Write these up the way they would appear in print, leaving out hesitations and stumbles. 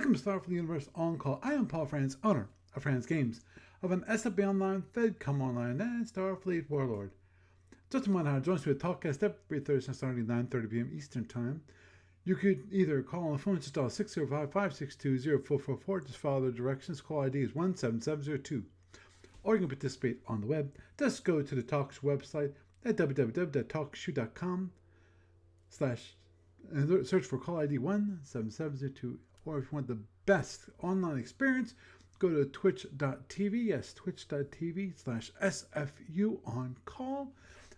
Welcome to Starfleet Universe On Call. I am Paul Franz, owner of Franz Games, of an SFB Online, FedCom Online, and Starfleet Warlord. Just a reminder how to join us with a talkcast every Thursday starting at 9:30 p.m. Eastern Time. You could either call on the phone, just dial 605-562-0444, just follow the directions. Call ID is 17702. Or you can participate on the web. Just go to the Talks website at www.talkshoe.com/ and search for call ID 17702. Or if you want the best online experience, go to twitch.tv, yes, twitch.tv/SFU On Call,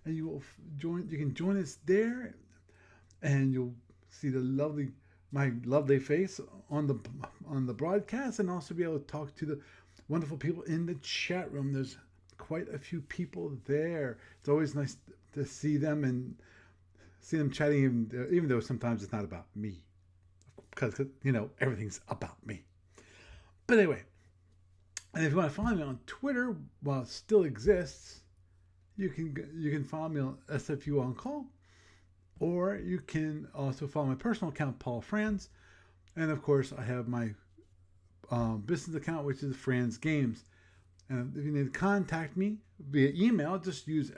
and you will you can join us there, and you'll see my lovely face on the broadcast, and also be able to talk to the wonderful people in the chat room. There's quite a few people there. It's always nice to see them and see them chatting, even though sometimes it's not about me, because everything's about me. But anyway, and if you want to follow me on Twitter while it still exists, you can follow me on SFU On Call, or you can also follow my personal account, Paul Franz, and of course I have my business account, which is Franz Games. And if you need to contact me via email, just use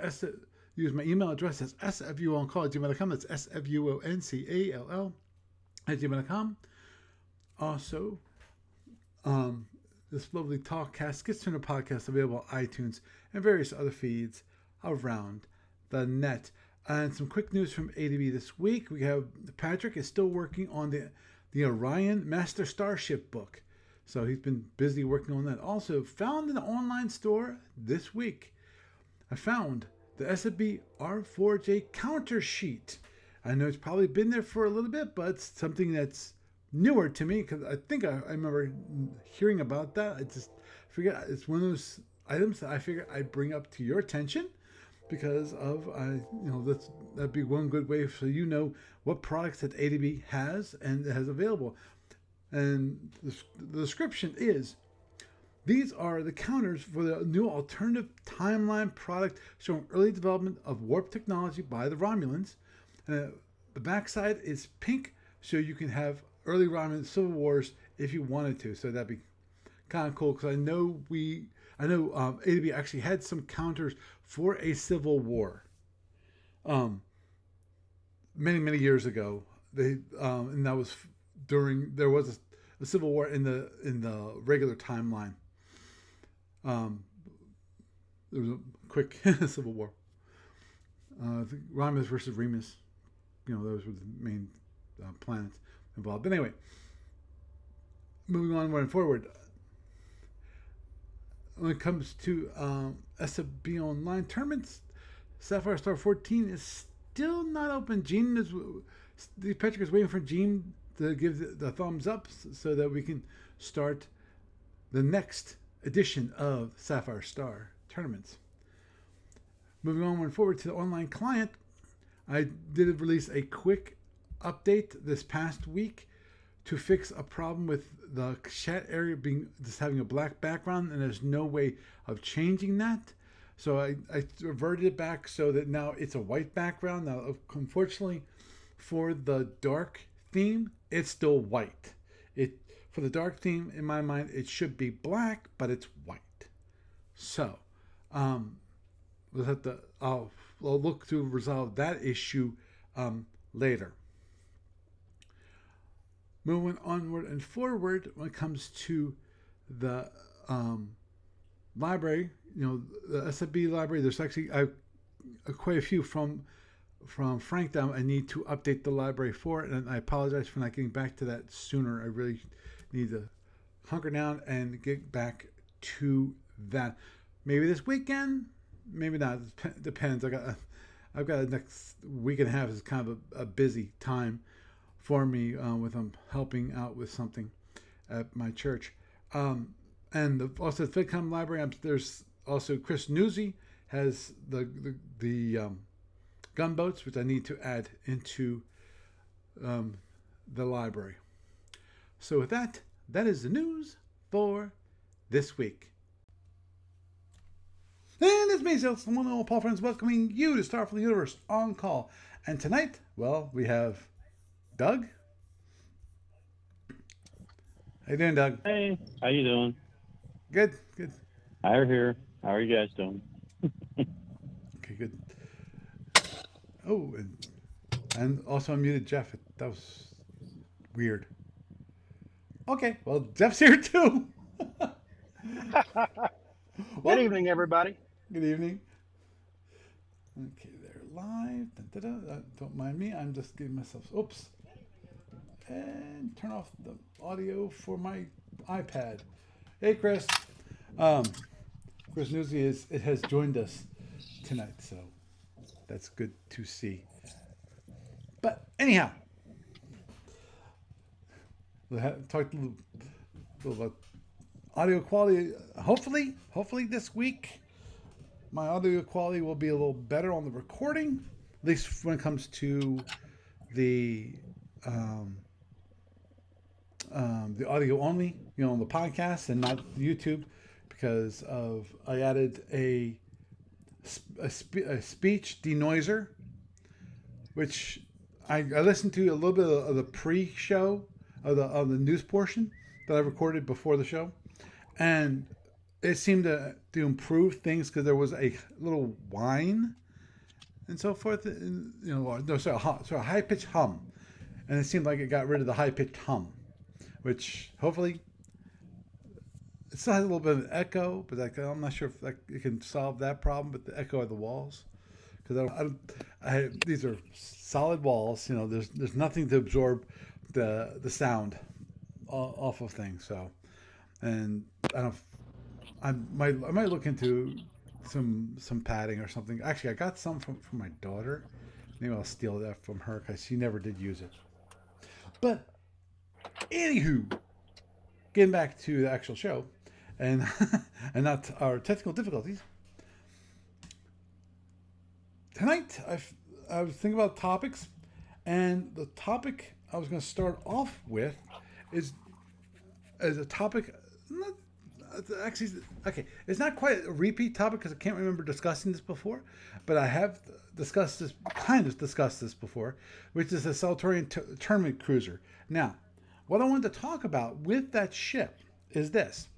my email address as sfuoncall@gmail.com. That's sfuoncall@gmail.com. Also, this lovely talkcast gets to the podcast available on iTunes and various other feeds around the net. And some quick news from ADB this week. We have Patrick is still working on the Orion Master Starship book. So he's been busy working on that. Also, found in the online store this week, I found the SFB R4J counter sheet. I know it's probably been there for a little bit, but it's something that's newer to me, because I think I remember hearing about that. I just forget. It's one of those items that I figure I'd bring up to your attention, because of that'd be one good way so you know what products that ADB has and has available. And the description is: these are the counters for the new alternative timeline product showing early development of warp technology by the Romulans. And the backside is pink, so you can have early Romulan Civil Wars if you wanted to. So that'd be kind of cool, because I know ADB actually had some counters for a Civil War many years ago. And that was during there was a Civil War in the regular timeline. There was a quick Civil War. Romulus versus Remus. Those were the main planets involved. But anyway, moving on forward. When it comes to SFB Online tournaments, Sapphire Star 14 is still not open. Patrick is waiting for Gene to give the thumbs up so that we can start the next edition of Sapphire Star tournaments. Moving on forward to the online client, I did release a quick update this past week to fix a problem with the chat area just having a black background, and there's no way of changing that. So I reverted it back so that now it's a white background. Now, unfortunately, for the dark theme, it's still white. For the dark theme, in my mind, it should be black, but it's white. So I'll look to resolve that issue later. Moving onward and forward, when it comes to the library, the SFB library, there's actually quite a few from Frank that I need to update the library for, and I apologize for not getting back to that sooner. I really need to hunker down and get back to that. Maybe this weekend, maybe not. It depends. I've got the next week and a half is kind of a busy time for me with helping out with something at my church. And also the FedCom library, there's also Chris Newsy has the gunboats, which I need to add into the library. So with that is the news for this week. And it's me, Seltorian Paul Friends, welcoming you to Starfleet Universe On Call. And tonight, we have Doug. How you doing, Doug? Hey, how you doing? Good, good. I'm here. How are you guys doing? Okay, good. Oh, and also I muted Jeff. That was weird. Okay, well, Jeff's here too. Good Well, evening, everybody. good evening. Okay, they're live. Don't mind me. I'm just giving myself. Oops. And turn off the audio for my iPad. Hey, Chris. Um, Chris Newsy it has joined us tonight, so that's good to see. But anyhow, we'll talk a little about audio quality. Hopefully this week, my audio quality will be a little better on the recording, at least when it comes to the um, the audio only, the podcast and not YouTube, because of I added a speech denoiser, which I listened to a little bit of the pre-show of the news portion that I recorded before the show, and it seemed to improve things because there was a little whine and so forth. No, sorry, a high pitched hum, and it seemed like it got rid of the high pitched hum, which hopefully it still has a little bit of an echo, but I'm not sure if it can solve that problem. But the echo of the walls, because these are solid walls. There's nothing to absorb the sound off of things. So, and I don't. I might look into some padding or something. Actually, I got some from my daughter. Maybe I'll steal that from her because she never did use it. But anywho, getting back to the actual show, and and not our technical difficulties. Tonight, I was thinking about topics, and the topic I was going to start off with is a topic. Not, actually, okay, it's not quite a repeat topic because I can't remember discussing this before, but I have discussed this before, which is the Seltorian Tournament Cruiser. Now, what I wanted to talk about with that ship is this,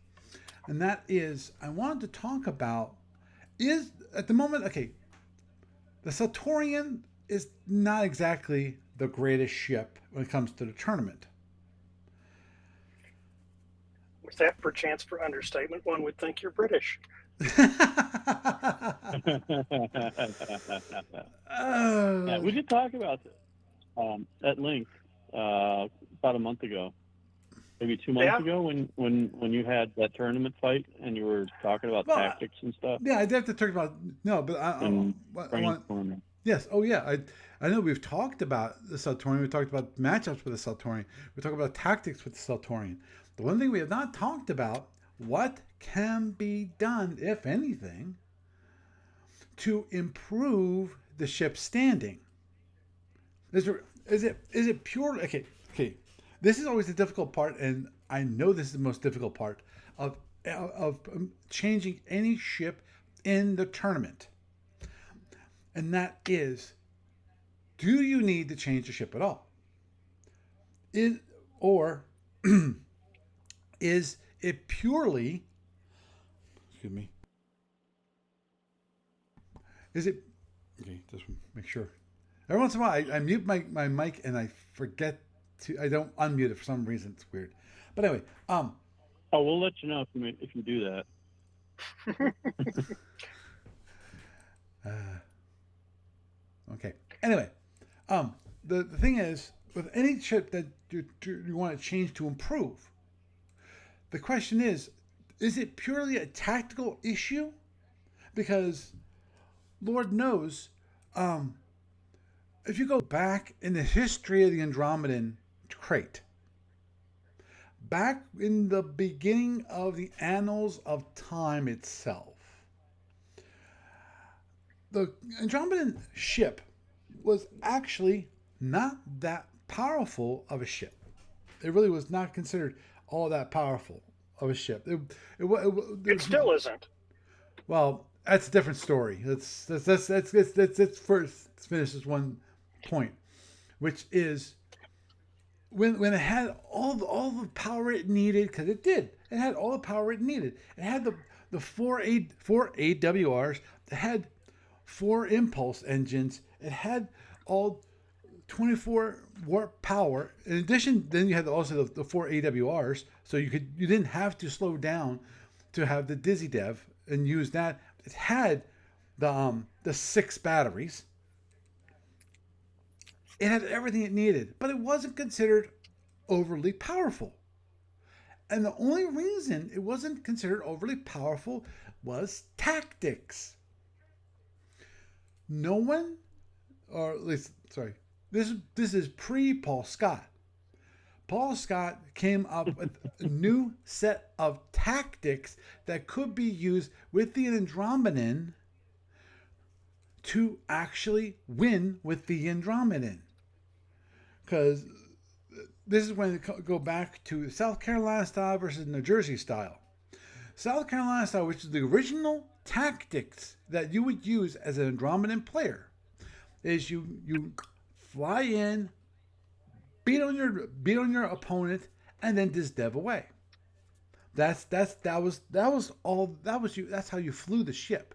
and that is I wanted to talk about is at the moment, okay, the Seltorian is not exactly the greatest ship when it comes to the tournament. Was that perchance for understatement? One would think you're British. Yeah, we did talk about this at length about a month ago, maybe 2 months ago, when you had that tournament fight and you were talking about tactics and stuff. Yeah, I did have to talk about but I want. Yes. Oh, yeah. I know we've talked about the Seltorian. We talked about matchups with the Seltorian. We talked about tactics with the Seltorian. The one thing we have not talked about, what can be done, if anything, to improve the ship's standing. Is it purely okay? This is always the difficult part, and I know this is the most difficult part of changing any ship in the tournament. And that is, do you need to change the ship at all? Or is it purely, excuse me, is it, okay, just make sure. Every once in a while, I mute my mic and I forget I don't unmute it for some reason. It's weird. But anyway, Oh, we'll let you know if you do that. Okay. Anyway, the thing is, with any ship that you want to change to improve, the question is it purely a tactical issue? Because Lord knows, if you go back in the history of the Andromedan crate, back in the beginning of the annals of time itself, the Andromedan ship was actually not that powerful of a ship. It really was not considered all that powerful of a ship. It still isn't. Well, that's a different story. Let's first finish this one point, which is when it had all the power it needed, because it did. It had all the power it needed. It had the four AWRs. It had 4 impulse engines. It had all 24 warp power. In addition, then you had also the 4 AWRs, so you didn't have to slow down to have the Dizzy Dev and use that. It had the 6 batteries. It had everything it needed, but it wasn't considered overly powerful. And the only reason it wasn't considered overly powerful was tactics. No one, or at least, sorry, this is pre-Paul Scott. Paul Scott came up with a new set of tactics that could be used with the Andromedan to actually win with the Andromedan. Because this is when it go back to South Carolina style versus New Jersey style. South Carolina style, which is the original tactics that you would use as an Andromedan player, is you fly in, beat on your opponent, and then just dev away. That was you. That's how you flew the ship.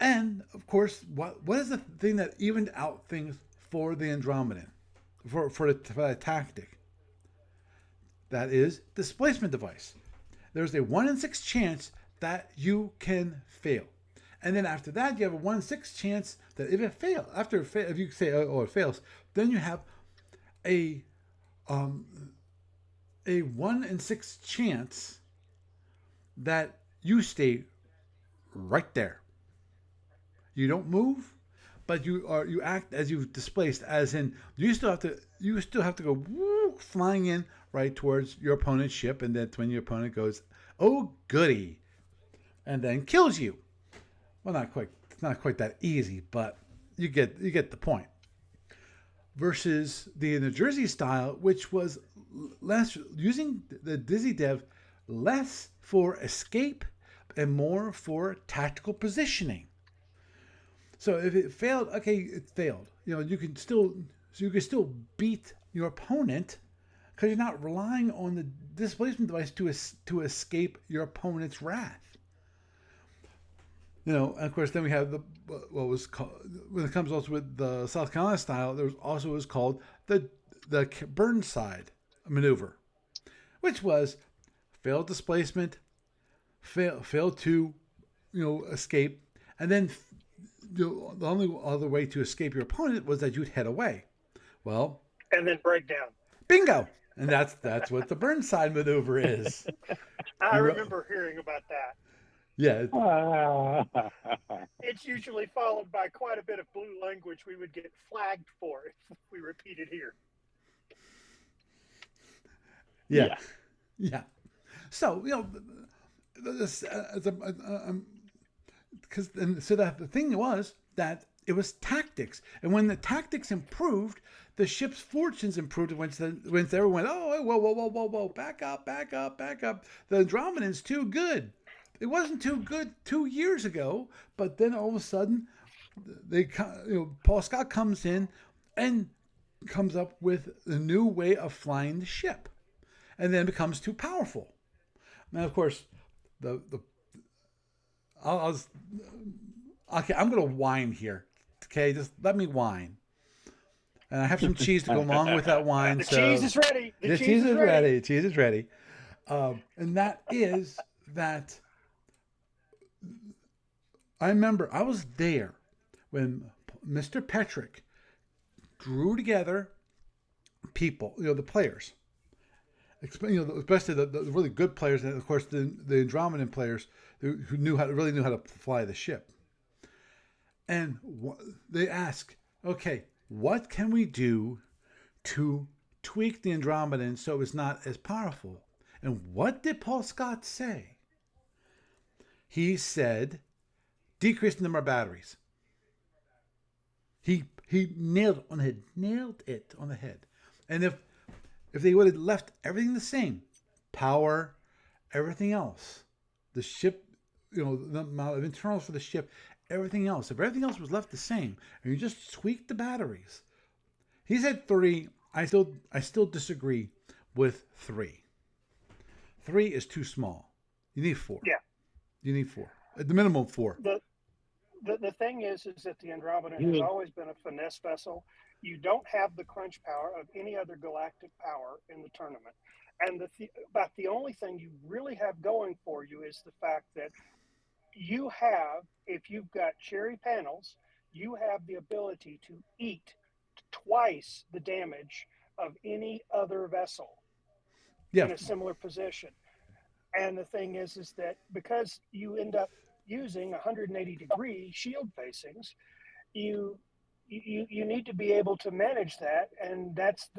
And of course, what is the thing that evened out things for the Andromedan, for the tactic? That is displacement device. There's a 1 in 6 chance that you can fail, and then after that, you have a 1 in 6 chance that if it fails, if you say it fails, then you have a 1 in 6 chance that you stay right there. You don't move, but you act as you've displaced, as in you still have to go flying in right towards your opponent's ship, and that's when your opponent goes, "Oh goody," and then kills you. Well, it's not quite that easy, but you get the point. Versus the New Jersey style, which was less using the Dizzy Dev less for escape and more for tactical positioning. So if it failed, okay, it failed. You can still beat your opponent because you're not relying on the displacement device to escape your opponent's wrath. And of course, then we have what was called, when it comes also with the South Carolina style, there was also what was called the Burnside maneuver, which was failed displacement, failed to escape, and then the only other way to escape your opponent was that you'd head away. Well, and then break down. Bingo! And that's what the Burnside maneuver is. I remember hearing about that. Yeah. It's usually followed by quite a bit of blue language we would get flagged for if we repeat it here. Yeah. So, so that the thing was that it was tactics, and when the tactics improved, the ship's fortunes improved. When everyone went, "Oh, whoa, back up! The Andromedan's too good." It wasn't too good 2 years ago, but then all of a sudden, Paul Scott comes in and comes up with a new way of flying the ship, and then it becomes too powerful. Now, of course, I'm going to whine here. Okay, just let me whine. And I have some cheese to go along with that wine. The cheese is ready. The cheese is ready. Cheese is ready. And that is that I remember I was there when Mr. Petrick drew together people, the players, especially the really good players, and of course the Andromedan players who really knew how to fly the ship. And they ask, okay, what can we do to tweak the Andromedan so it's not as powerful? And what did Paul Scott say? He said, decrease the number of batteries. He nailed it on the head. And if they would have left everything the same, power, everything else, the ship, the amount of internals for the ship, everything else, if everything else was left the same, and you just tweaked the batteries, He said 3. I still disagree with 3. 3 is too small. You need 4. Yeah. You need 4. At the minimum 4. The thing is that the Andromedan has always been a finesse vessel. You don't have the crunch power of any other galactic power in the tournament. And about the only thing you really have going for you is the fact that you have, if you've got cherry panels, you have the ability to eat twice the damage of any other vessel in a similar position. And the thing is that because you end up using 180-degree shield facings, you need to be able to manage that, and that's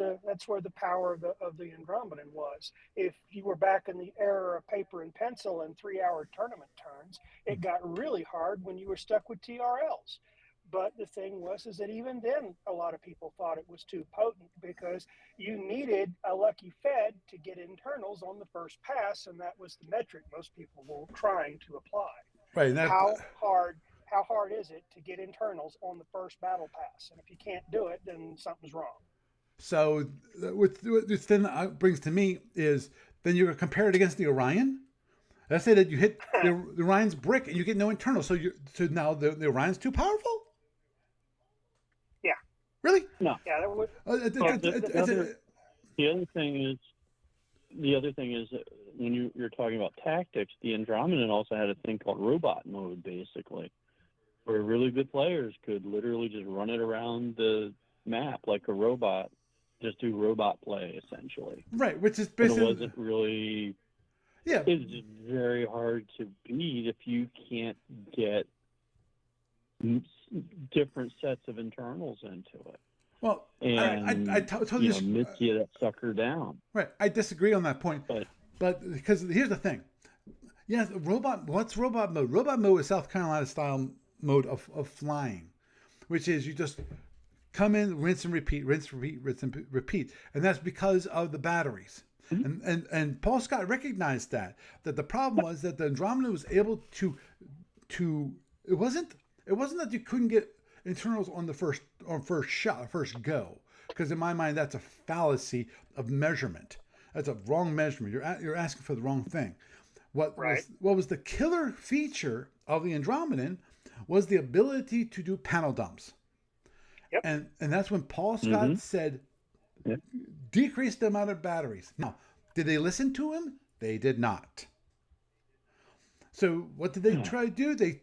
where the power of the Andromedan was. If you were back in the era of paper and pencil and 3-hour tournament turns, it got really hard when you were stuck with TRLs. But the thing was that even then, a lot of people thought it was too potent because you needed a lucky Fed to get internals on the first pass, and that was the metric most people were trying to apply. Right. How hard is it to get internals on the first battle pass? And if you can't do it, then something's wrong. So what this then brings to me is then you're compare it against the Orion. Let's say that you hit the Orion's brick and you get no internal. So now the Orion's too powerful? Yeah. Really? No. Yeah. The other thing is that when you're talking about tactics, the Andromedan also had a thing called robot mode, basically, where really good players could literally just run it around the map like a robot, just do robot play, essentially. Right, which is basically... But it wasn't really... Yeah. It's just very hard to beat if you can't get different sets of internals into it. Well, and I totally miss you that sucker down. Right, I disagree on that point. But because here's the thing. Yes, what's robot mode? Robot mode is South Carolina style mode of flying, which is you just come in, rinse and repeat, rinse, repeat, rinse and repeat. And that's because of the batteries. Mm-hmm. And Paul Scott recognized that the problem was that the Andromeda was able to it wasn't that you couldn't get internals on the first go, because in my mind that's a fallacy of measurement. That's a wrong measurement. You're asking for the wrong thing. What was the killer feature of the Andromedan was the ability to do panel dumps. Yep. And that's when Paul Scott said, decrease the amount of batteries. Now, did they listen to him? They did not. So what did they try to do? They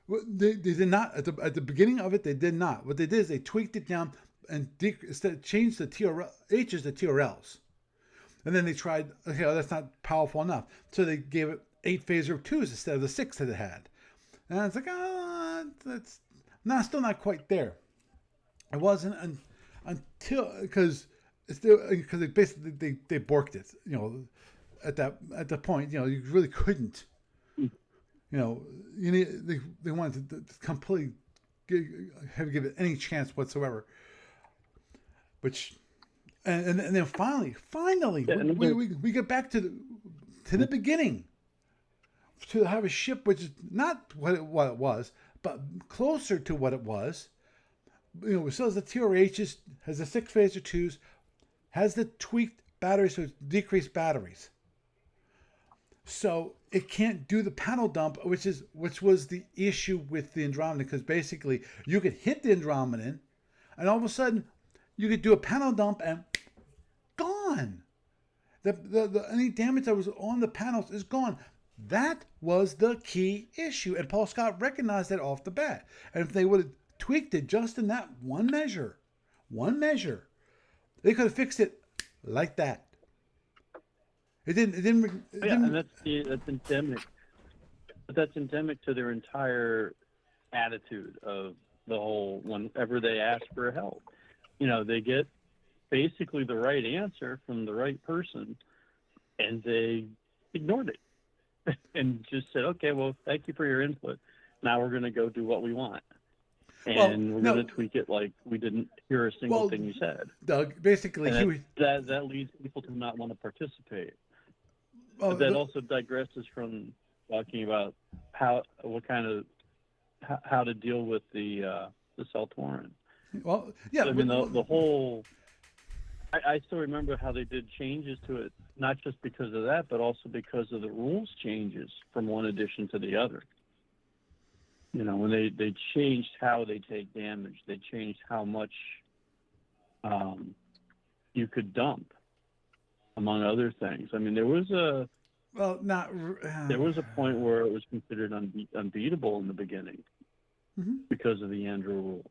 did not at the beginning of it. They did not. What they did is they tweaked it down and changed the H's to TRLs. And then they tried, okay, that's not powerful enough. So they gave it 8 phaser 2s instead of the 6 that it had. And it's like, that's still not quite there. It wasn't until, because they basically they borked it, at the point, you really couldn't, they wanted to completely give it any chance whatsoever. Which, and then finally, we get back to the beginning, to have a ship which is not what it was, but closer to what it was. It still has the TRHs, has the 6 phaser 2s, has the tweaked batteries, so it's decreased batteries. So it can't do the panel dump, which was the issue with the Andromedan, because basically you could hit the Andromedan, and all of a sudden you could do a panel dump and gone. The any damage that was on the panels is gone. That was the key issue, and Paul Scott recognized that off the bat. And if they would have tweaked it just in that one measure, they could have fixed it like that. It didn't. And that's endemic. But that's endemic to their entire attitude of the whole. Whenever they ask for help, they get basically the right answer from the right person, and they ignored it and just said, "Okay, well, thank you for your input. Now we're going to go do what we want." And we're going to tweak it like we didn't hear a single thing you said. Doug, basically, that leads people to not want to participate. But that also digresses from talking about how to deal with the Seltorian. Well, yeah. I mean, the whole. I still remember how they did changes to it, not just because of that, but also because of the rules changes from one edition to the other. When they changed how they take damage, they changed how much you could dump, among other things. I mean, there was a point where it was considered unbeatable in the beginning because of the Andrew rules.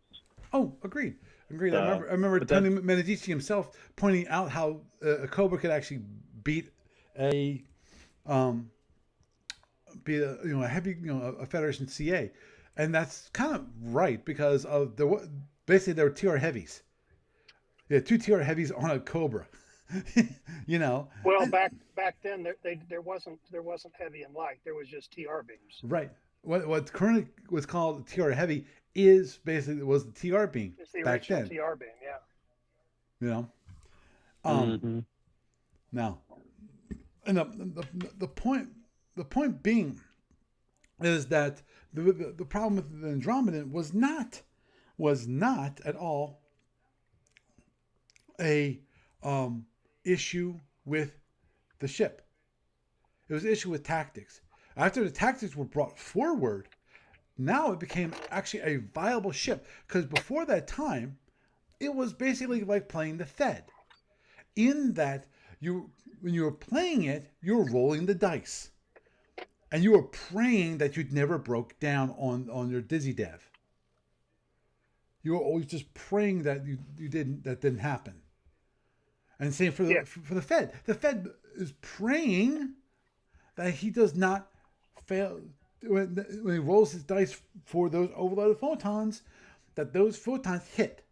Oh, agreed. I remember Tony Medici himself pointing out how a Cobra could actually beat a heavy, a Federation CA, and that's kind of right because of basically there were TR heavies. Yeah, 2 TR heavies on a Cobra. Well, back then there wasn't heavy and light. There was just TR beams. Right. What currently was called TR heavy was the TR beam. It's the back original then. TR beam, yeah. Now, and the point being is that the problem with the Andromedan was not at all a issue with the ship. It was an issue with tactics. After the tactics were brought forward, now it became actually a viable ship. Because before that time, it was basically like playing the Fed. In that, when you were playing it, you were rolling the dice. And you were praying that you'd never broke down on your Dizzy Dev. You were always just praying that that didn't happen. And same for the Fed. The Fed is praying that he does not fail when he rolls his dice for those overloaded photons, that those photons hit.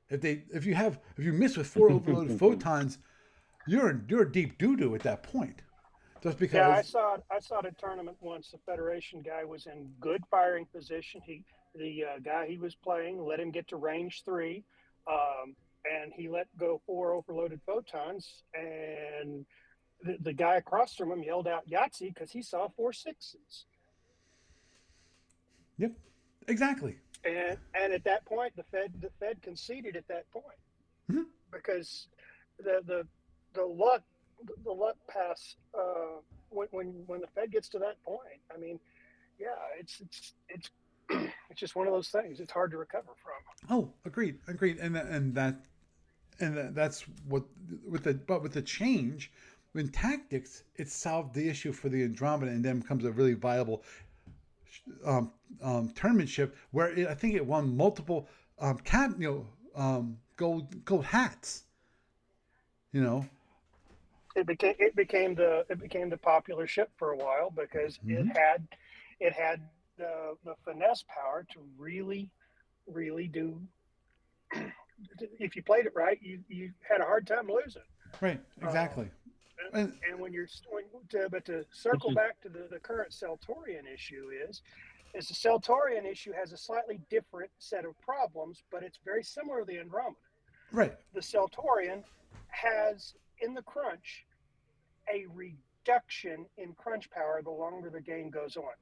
If you miss with 4 overloaded photons, you're deep doo-doo at that point. Just because. Yeah, I saw a tournament once. The Federation guy was in good firing position. The guy he was playing let him get to range 3, and he let go 4 overloaded photons, and the guy across from him yelled out Yahtzee because he saw 4 6s. Yep, exactly. And at that point, the Fed conceded at that point because the luck pass when the Fed gets to that point. I mean, yeah, it's it's just one of those things. It's hard to recover from. Oh, agreed, and that's what with the change in tactics, it solved the issue for the Andromeda, and then becomes a really viable tournament ship where I think it won multiple gold hats. It became the popular ship for a while because it had the finesse power to really do. If you played it right, you had a hard time losing. Right, exactly. And but to circle back to the current Seltorian issue is the Seltorian issue has a slightly different set of problems, but it's very similar to the Andromeda. Right. The Seltorian has in the crunch a reduction in crunch power the longer the game goes on.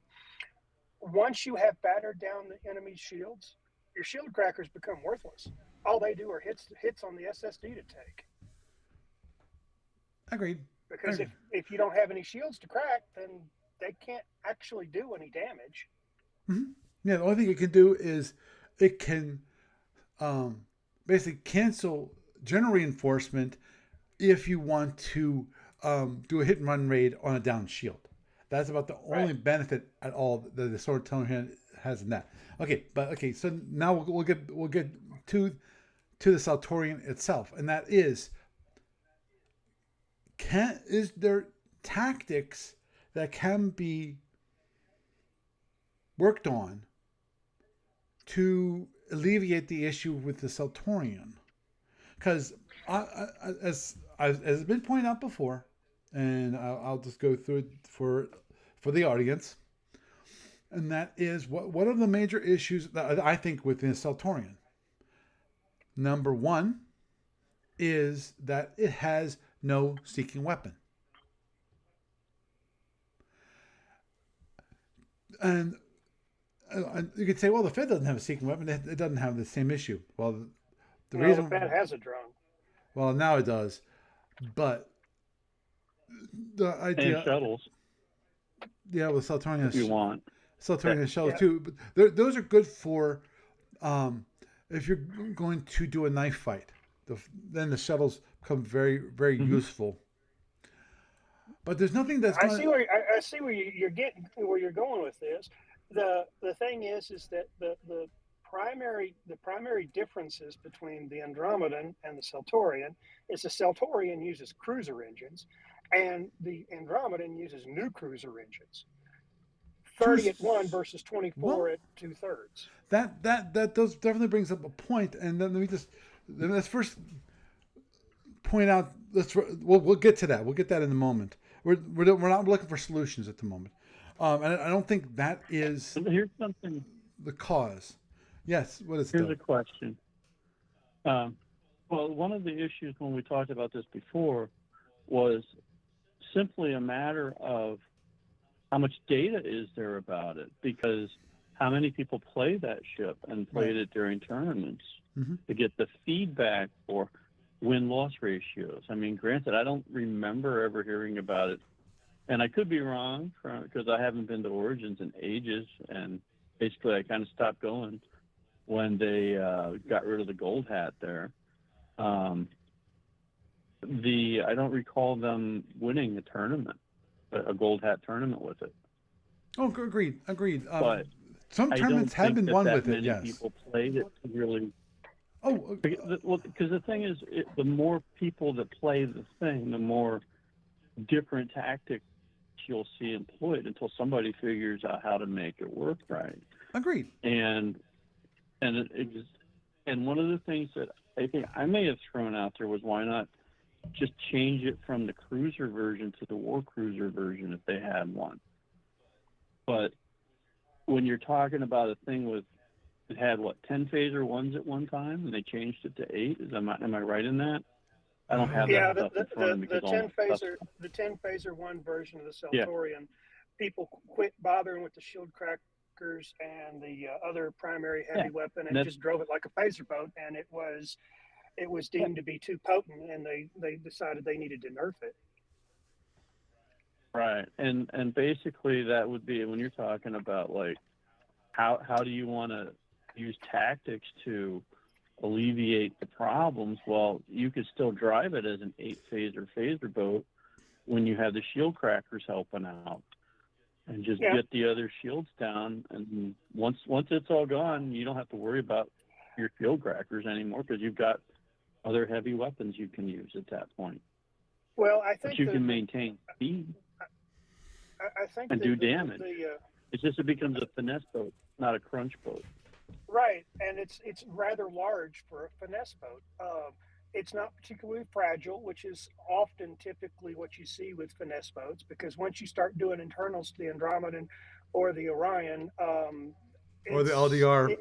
Once you have battered down the enemy's shields, your shield crackers become worthless. All they do are hits on the SSD to take. Agreed. Because if you don't have any shields to crack, then they can't actually do any damage. Mm-hmm. Yeah, the only thing it can do is it can basically cancel general reinforcement if you want to do a hit and run raid on a down shield. That's about the only benefit at all that the Seltorian has in that. Okay, so now we'll get to the Seltorian itself, and that is there tactics that can be worked on to alleviate the issue with the Seltorian? Because as has been pointed out before, and I'll just go through it for the audience, and that is what are the major issues that I think within Seltorian. Number one is that it has no seeking weapon. And you could say, well, the Fed doesn't have a seeking weapon. It doesn't have the same issue. Well, The No, reason, that has a drone. well, now it does, but the And idea, shuttles, yeah, with if you want. Seltorian has shells Yeah. too, but those are good for um, if you're going to do a knife fight. Then the shuttles become very, very Mm-hmm. useful. But there's nothing that's I going. see where I see where you're getting where you're going with this. The thing is that the primary differences between the Andromedan and the Seltorian is the Seltorian uses cruiser engines, and the Andromedan uses new cruiser engines. 30 at one versus 24 Well, at 2/3. that does definitely brings up a point, and then let's first point out. We'll get to that. We'll get that in a moment. We're not looking for solutions at the moment, and I don't think that is Here's something. the cause. Yes, what is Here's Doug? a question. Well, one of the issues when we talked about this before was simply a matter of how much data is there about it, because how many people play that ship and played it during tournaments to get the feedback for win-loss ratios. I mean, granted, I don't remember ever hearing about it, and I could be wrong because I haven't been to Origins in ages, and basically I kind of stopped going when they got rid of the gold hat there. I don't recall them winning a tournament, a gold hat tournament with it. Oh, agreed. But Some I tournaments don't have think been won that with it. many Yes. people played it to really. Oh, Because the thing is, the more people that play the thing, the more different tactics you'll see employed until somebody figures out how to make it work right. agreed. And and one of the things that I think I may have thrown out there was, why not just change it from the cruiser version to the war cruiser version if they had one. But when you're talking about a thing with, it had 10 phaser ones at one time, and they changed it to 8. Am I right in that? I don't have Yeah, that stuff in front of me because all my stuff's... the 10 phaser one version of the Yeah. Seltorian, people quit bothering with the shield crackers and the other primary heavy weapon and just drove it like a phaser boat, and it was deemed to be too potent, and they decided they needed to nerf it. Right, and basically that would be when you're talking about like how do you want to use tactics to alleviate the problems. Well, you could still drive it as an 8 phaser boat when you have the shield crackers helping out, and just get the other shields down. And once it's all gone, you don't have to worry about your shield crackers anymore because you've got other heavy weapons you can use at that point. Well, I think but you can maintain speed. I think and do damage. It's just it becomes a finesse boat, not a crunch boat. Right, and it's rather large for a finesse boat. It's not particularly fragile, which is often typically what you see with finesse boats, because once you start doing internals to the Andromedan or the Orion, or the LDR,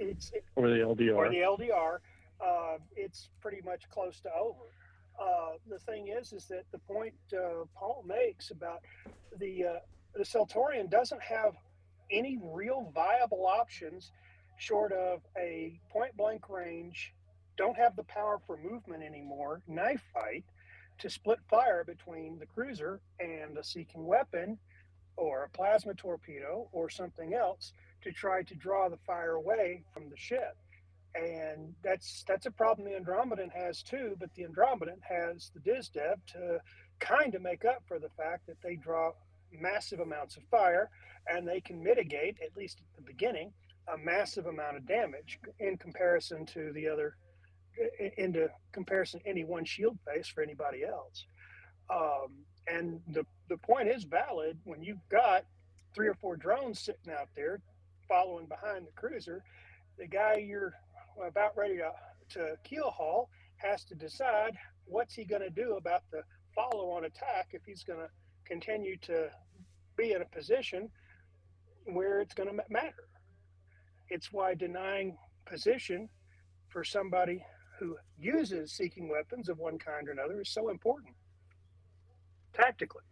or the LDR, it's pretty much close to over. The thing is that the point Paul makes about the Seltorian doesn't have any real viable options short of a point blank range, don't have the power for movement anymore, knife fight to split fire between the cruiser and a seeking weapon or a plasma torpedo or something else to try to draw the fire away from the ship. And that's a problem the Andromedan has too, but the Andromedan has the DizDev to kind of make up for the fact that they draw massive amounts of fire, and they can mitigate, at least at the beginning, a massive amount of damage in comparison to the other, into comparison any one shield face for anybody else. And the point is valid when you've got 3 or 4 drones sitting out there following behind the cruiser. The guy you're about ready to keel haul has to decide what's he going to do about the follow-on attack if he's going to continue to be in a position where it's going to matter. It's why denying position for somebody who uses seeking weapons of one kind or another is so important tactically.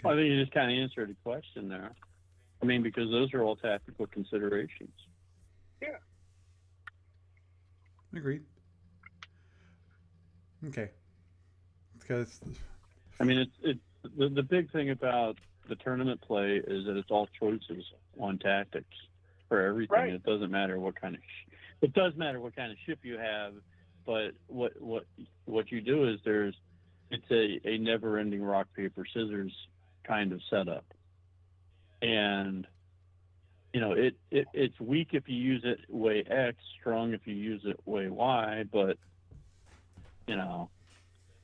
Okay. I think you just kind of answered the question there. I mean, because those are all tactical considerations. Yeah. Agreed. Okay. Because I mean, it's the big thing about the tournament play is that it's all choices on tactics for everything. Right. It doesn't matter what kind of it does matter what kind of ship you have, but what you do is it's a never ending rock paper scissors kind of setup, and it's weak if you use it way X, strong if you use it way Y, but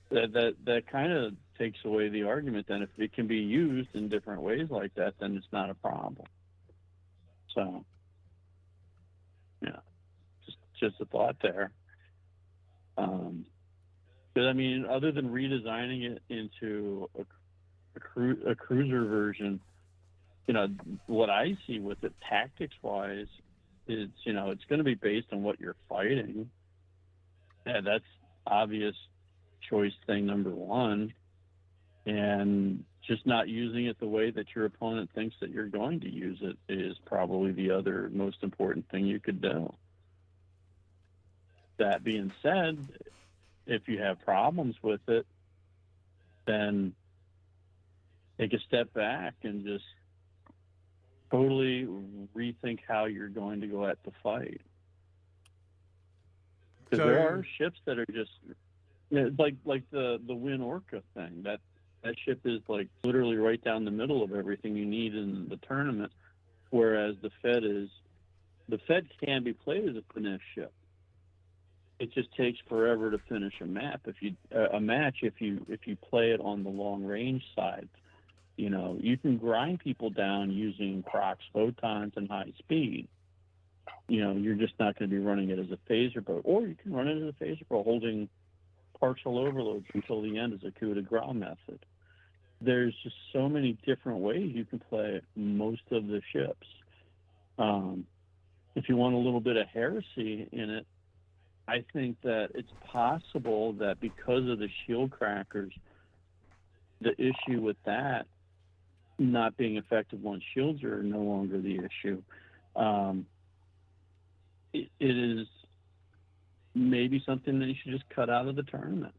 that kind of takes away the argument. Then if it can be used in different ways like that, then it's not a problem. So just a thought there. But I mean, other than redesigning it into a cruiser version, what I see with it tactics wise is, it's going to be based on what you're fighting. And that's obvious choice thing number one. And just not using it the way that your opponent thinks that you're going to use it is probably the other most important thing you could do. That being said, if you have problems with it, then take a step back and just totally rethink how you're going to go at the fight. Because there are ships that are just like the Win Orca thing. That ship is like literally right down the middle of everything you need in the tournament, whereas the Fed can be played as a finesse ship. It just takes forever to finish a match if you play it on the long range side. You can grind people down using procs, photons, and high speed. You're just not going to be running it as a phaser boat, or you can run it as a phaser boat holding partial overloads until the end as a coup de grace method. There's just so many different ways you can play most of the ships. If you want a little bit of heresy in it, I think that it's possible that because of the shield crackers, the issue with that not being effective once shields are no longer the issue, it is maybe something that you should just cut out of the tournament,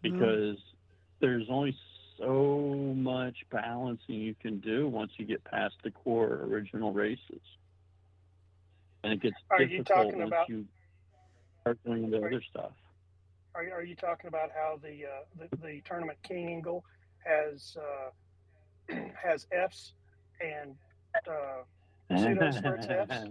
because there's only so much balancing you can do once you get past the core original races. And it gets difficult once you start doing the other stuff. Are you talking about how the tournament King Eagle has Fs and pseudos for its Fs?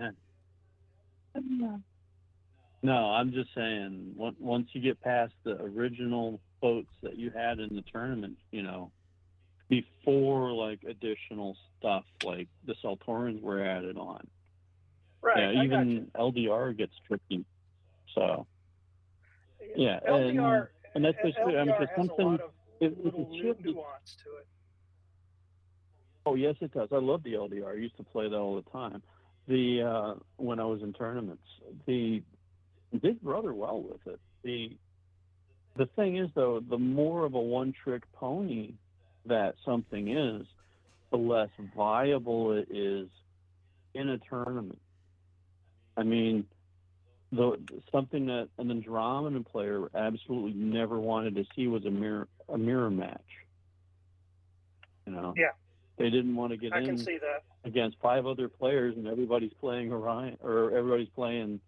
No, I'm just saying once you get past the original boats that you had in the tournament, before like additional stuff like the Seltorians were added on. Right. Yeah, even LDR gets tricky. So yeah, LDR, and that's basically, LDR because has something, a lot of little ship nuance to it. Oh yes, it does. I love the LDR. I used to play that all the time. When I was in tournaments, did rather well with it. The thing is, though, the more of a one-trick pony that something is, the less viable it is in a tournament. I mean, something that an Andromedan player absolutely never wanted to see was a mirror match. Yeah. They didn't want to get in see that. against 5 other players and everybody's playing Orion or everybody's playing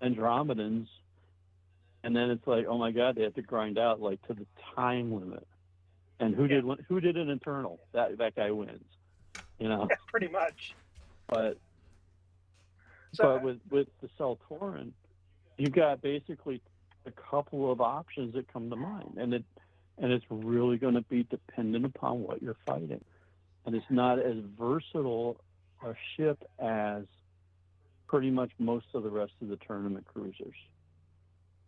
Andromedans, and then it's like, oh my God, they have to grind out like to the time limit. And who did an internal? That guy wins. Yeah, pretty much. But with the Seltorian, you've got basically a couple of options that come to mind, and it's really going to be dependent upon what you're fighting. And it's not as versatile a ship as pretty much most of the rest of the tournament cruisers.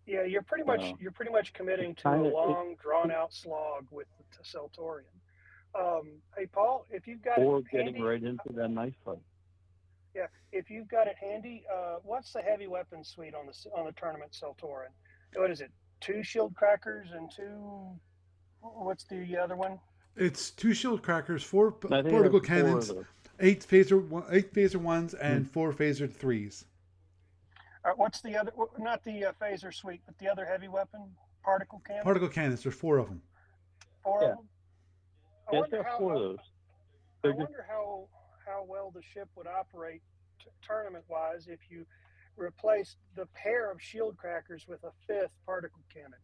Yeah, you're pretty much committing to a long, drawn-out slog with the Seltorian. Hey, Paul, if you've got or it getting handy, right into that knife fight. Yeah, if you've got it handy, what's the heavy weapons suite on the tournament Seltorian? What is it? 2 shield crackers and 2. What's the other one? It's 2 shield crackers, 4 I think particle there's 4 of cannons, those. 8 phaser ones, and 4 phaser threes. What's the other? Not the phaser suite, but the other heavy weapon, particle cannon. Particle cannons. There's 4 of them. 4 Yeah. of them. Yeah, it's got 4 of those. I wonder how well the ship would operate tournament wise if you replaced the pair of shield crackers with a 5th particle cannon.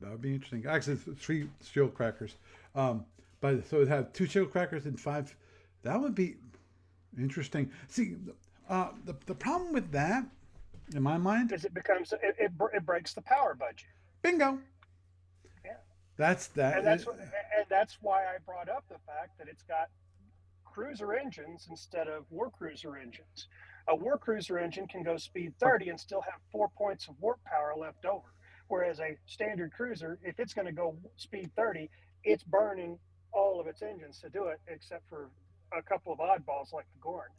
That would be interesting. Actually, 3 shield crackers. But so it'd have 2 shield crackers and 5. That would be interesting. See, the problem with that, in my mind, is it breaks the power budget. Bingo. Yeah. That's that. And that's why I brought up the fact that it's got cruiser engines instead of war cruiser engines. A war cruiser engine can go speed 30 and still have 4 points of warp power left over. Whereas a standard cruiser, if it's going to go speed 30, it's burning all of its engines to do it, except for a couple of oddballs like the Gorn.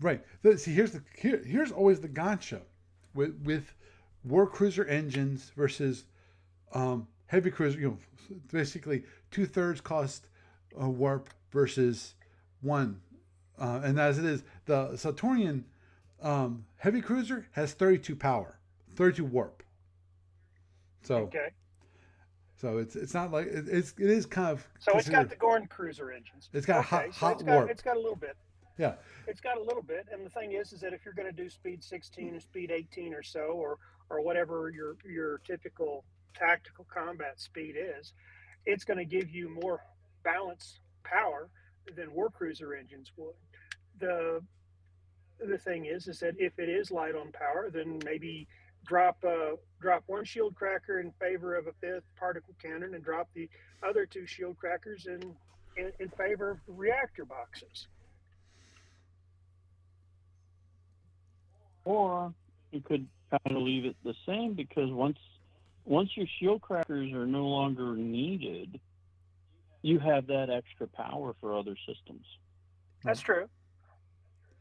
Right. See, here's always the gotcha with war cruiser engines versus heavy cruiser. You know, basically 2/3 cost warp versus 1, and as it is, the Seltorian heavy cruiser has 32 power, 32 warp. So okay. So it's not like it is kind of. So it's got the Gorn cruiser engines. It's got hot warp. It's got a little bit. Yeah. It's got a little bit, and the thing is that if you're going to do speed 16 or speed 18 or so, or whatever your typical tactical combat speed is, it's going to give you more balance power than war cruiser engines would. The thing is that if it is light on power, then maybe drop 1 shield cracker in favor of a 5th particle cannon, and drop the other 2 shield crackers in favor of reactor boxes. Or you could kind of leave it the same, because once your shield crackers are no longer needed, you have that extra power for other systems. That's true.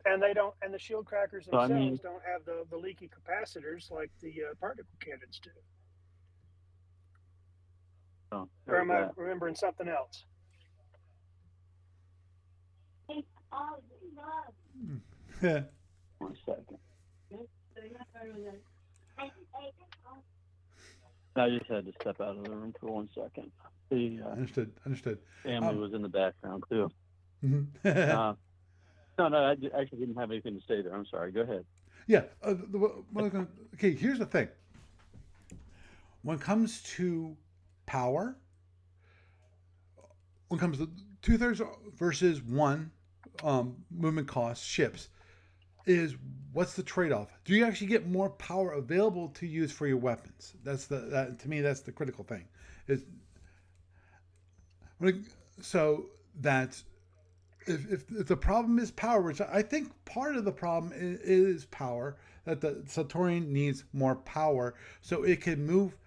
And they don't, and the shield crackers themselves don't have the leaky capacitors like the particle cannons do. Oh, or am I remembering something else? Yeah. 1 second. I just had to step out of the room for 1 second. The Understood. family was in the background too. Mm-hmm. No, I actually didn't have anything to say there. I'm sorry. Go ahead. Yeah. Okay, here's the thing. When it comes to power, when it comes to 2/3 versus 1 movement cost ships, is what's the trade-off? Do you actually get more power available to use for your weapons? To me, that's the critical thing. So that if the problem is power, which I think part of the problem is power, that the Seltorian needs more power so it can move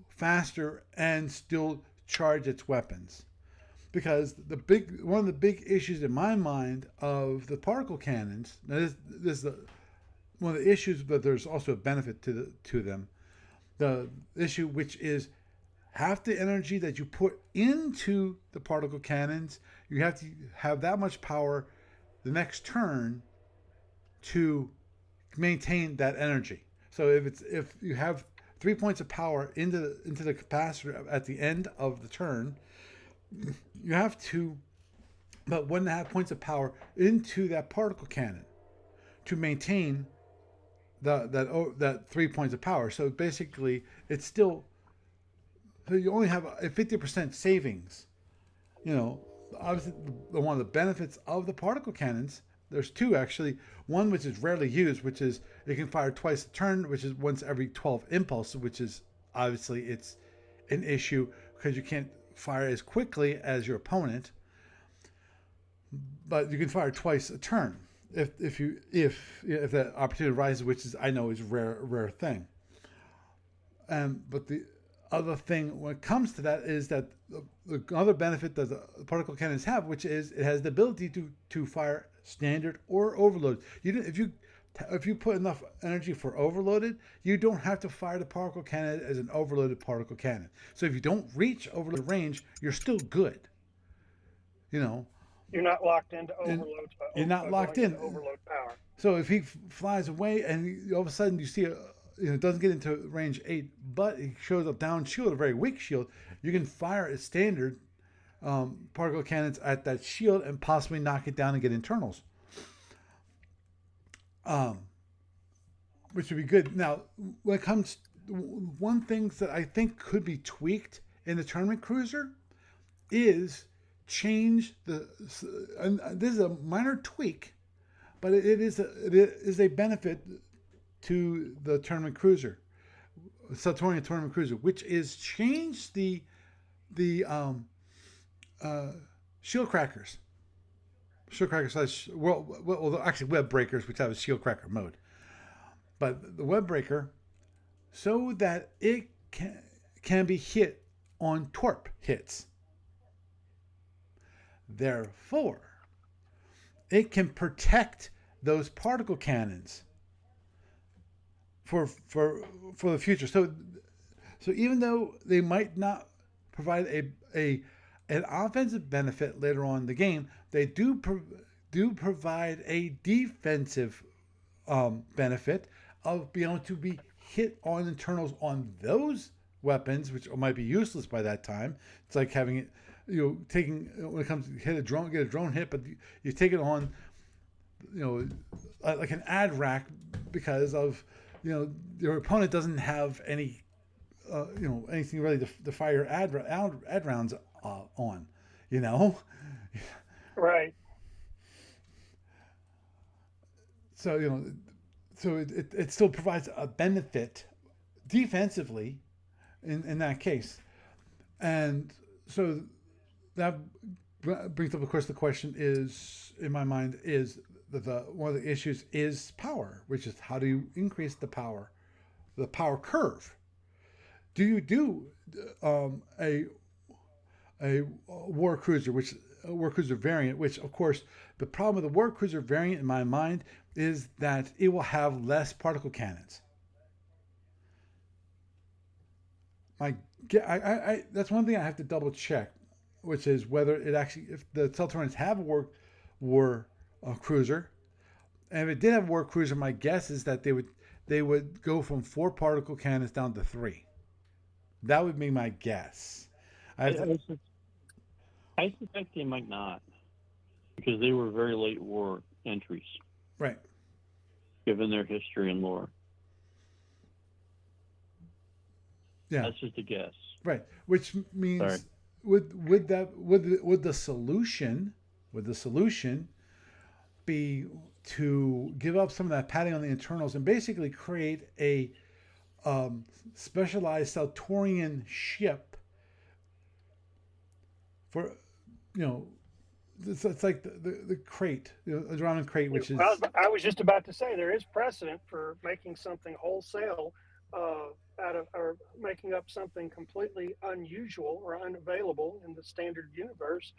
faster and still charge its weapons. Because one of the big issues in my mind of the particle cannons, now this is one of the issues, but there's also a benefit to them. The issue, which is half the energy that you put into the particle cannons, you have to have that much power the next turn to maintain that energy. So if you have 3 points of power into the capacitor at the end of the turn, you have to put 1.5 points of power into that particle cannon to maintain that 3 points of power. So basically, it's still, you only have a 50% savings. You know, obviously, one of the benefits of the particle cannons, there's 2 actually. One which is rarely used, which is it can fire twice a turn, which is once every 12 impulses, which is obviously it's an issue because you can't fire as quickly as your opponent, but you can fire twice a turn if that opportunity arises, which is I know is a rare thing. But the other thing when it comes to that is that the other benefit that the particle cannons have, which is it has the ability to fire standard or overload. If you if you put enough energy for overloaded, you don't have to fire the particle cannon as an overloaded particle cannon. So if you don't reach overloaded range, you're still good. You know, You're not locked into and overload. you're not locked Going into in. overload power. So if he flies away and all of a sudden you see doesn't get into range 8, but he shows a down shield, a very weak shield, you can fire a standard particle cannons at that shield and possibly knock it down and get internals. Which would be good. Now, when it comes, one thing that I think could be tweaked in the tournament cruiser is change the. And this is a minor tweak, but it is a benefit to the tournament cruiser, Seltorian Tournament Cruiser, which is change the shield crackers. Shield crackers well, actually web breakers, which have a shield cracker mode. But the web breaker, so that it can be hit on torp hits. Therefore, it can protect those particle cannons for the future. So even though they might not provide an offensive benefit later on in the game, they do provide a defensive benefit of being able to be hit on internals on those weapons, which might be useless by that time. It's like having it, taking, when it comes to get a drone hit, but you take it on, like an ad rack, because of, your opponent doesn't have any, anything really to fire ad rounds on, Right. So, so it still provides a benefit defensively in that case. And so that brings up, of course, the question is, in my mind, is that one of the issues is power, which is how do you increase the power curve? Do you do a war cruiser, war cruiser variant, which, of course, the problem with the war cruiser variant in my mind is that it will have less particle cannons. That's one thing I have to double check, which is whether it actually, if the Seltorians have a war cruiser, and if it did have a war cruiser, my guess is that they would go from 4 particle cannons down to 3. That would be my guess. I suspect they might not, because they were very late war entries. Right. Given their history and lore. Yeah. That's just a guess. Right. Which means, Sorry. would the solution be to give up some of that padding on the internals and basically create a specialized Seltorian ship for, it's like the crate, the Andromedan crate, which is. Well, I was just about to say there is precedent for making something wholesale out of, or making up something completely unusual or unavailable in the standard universe,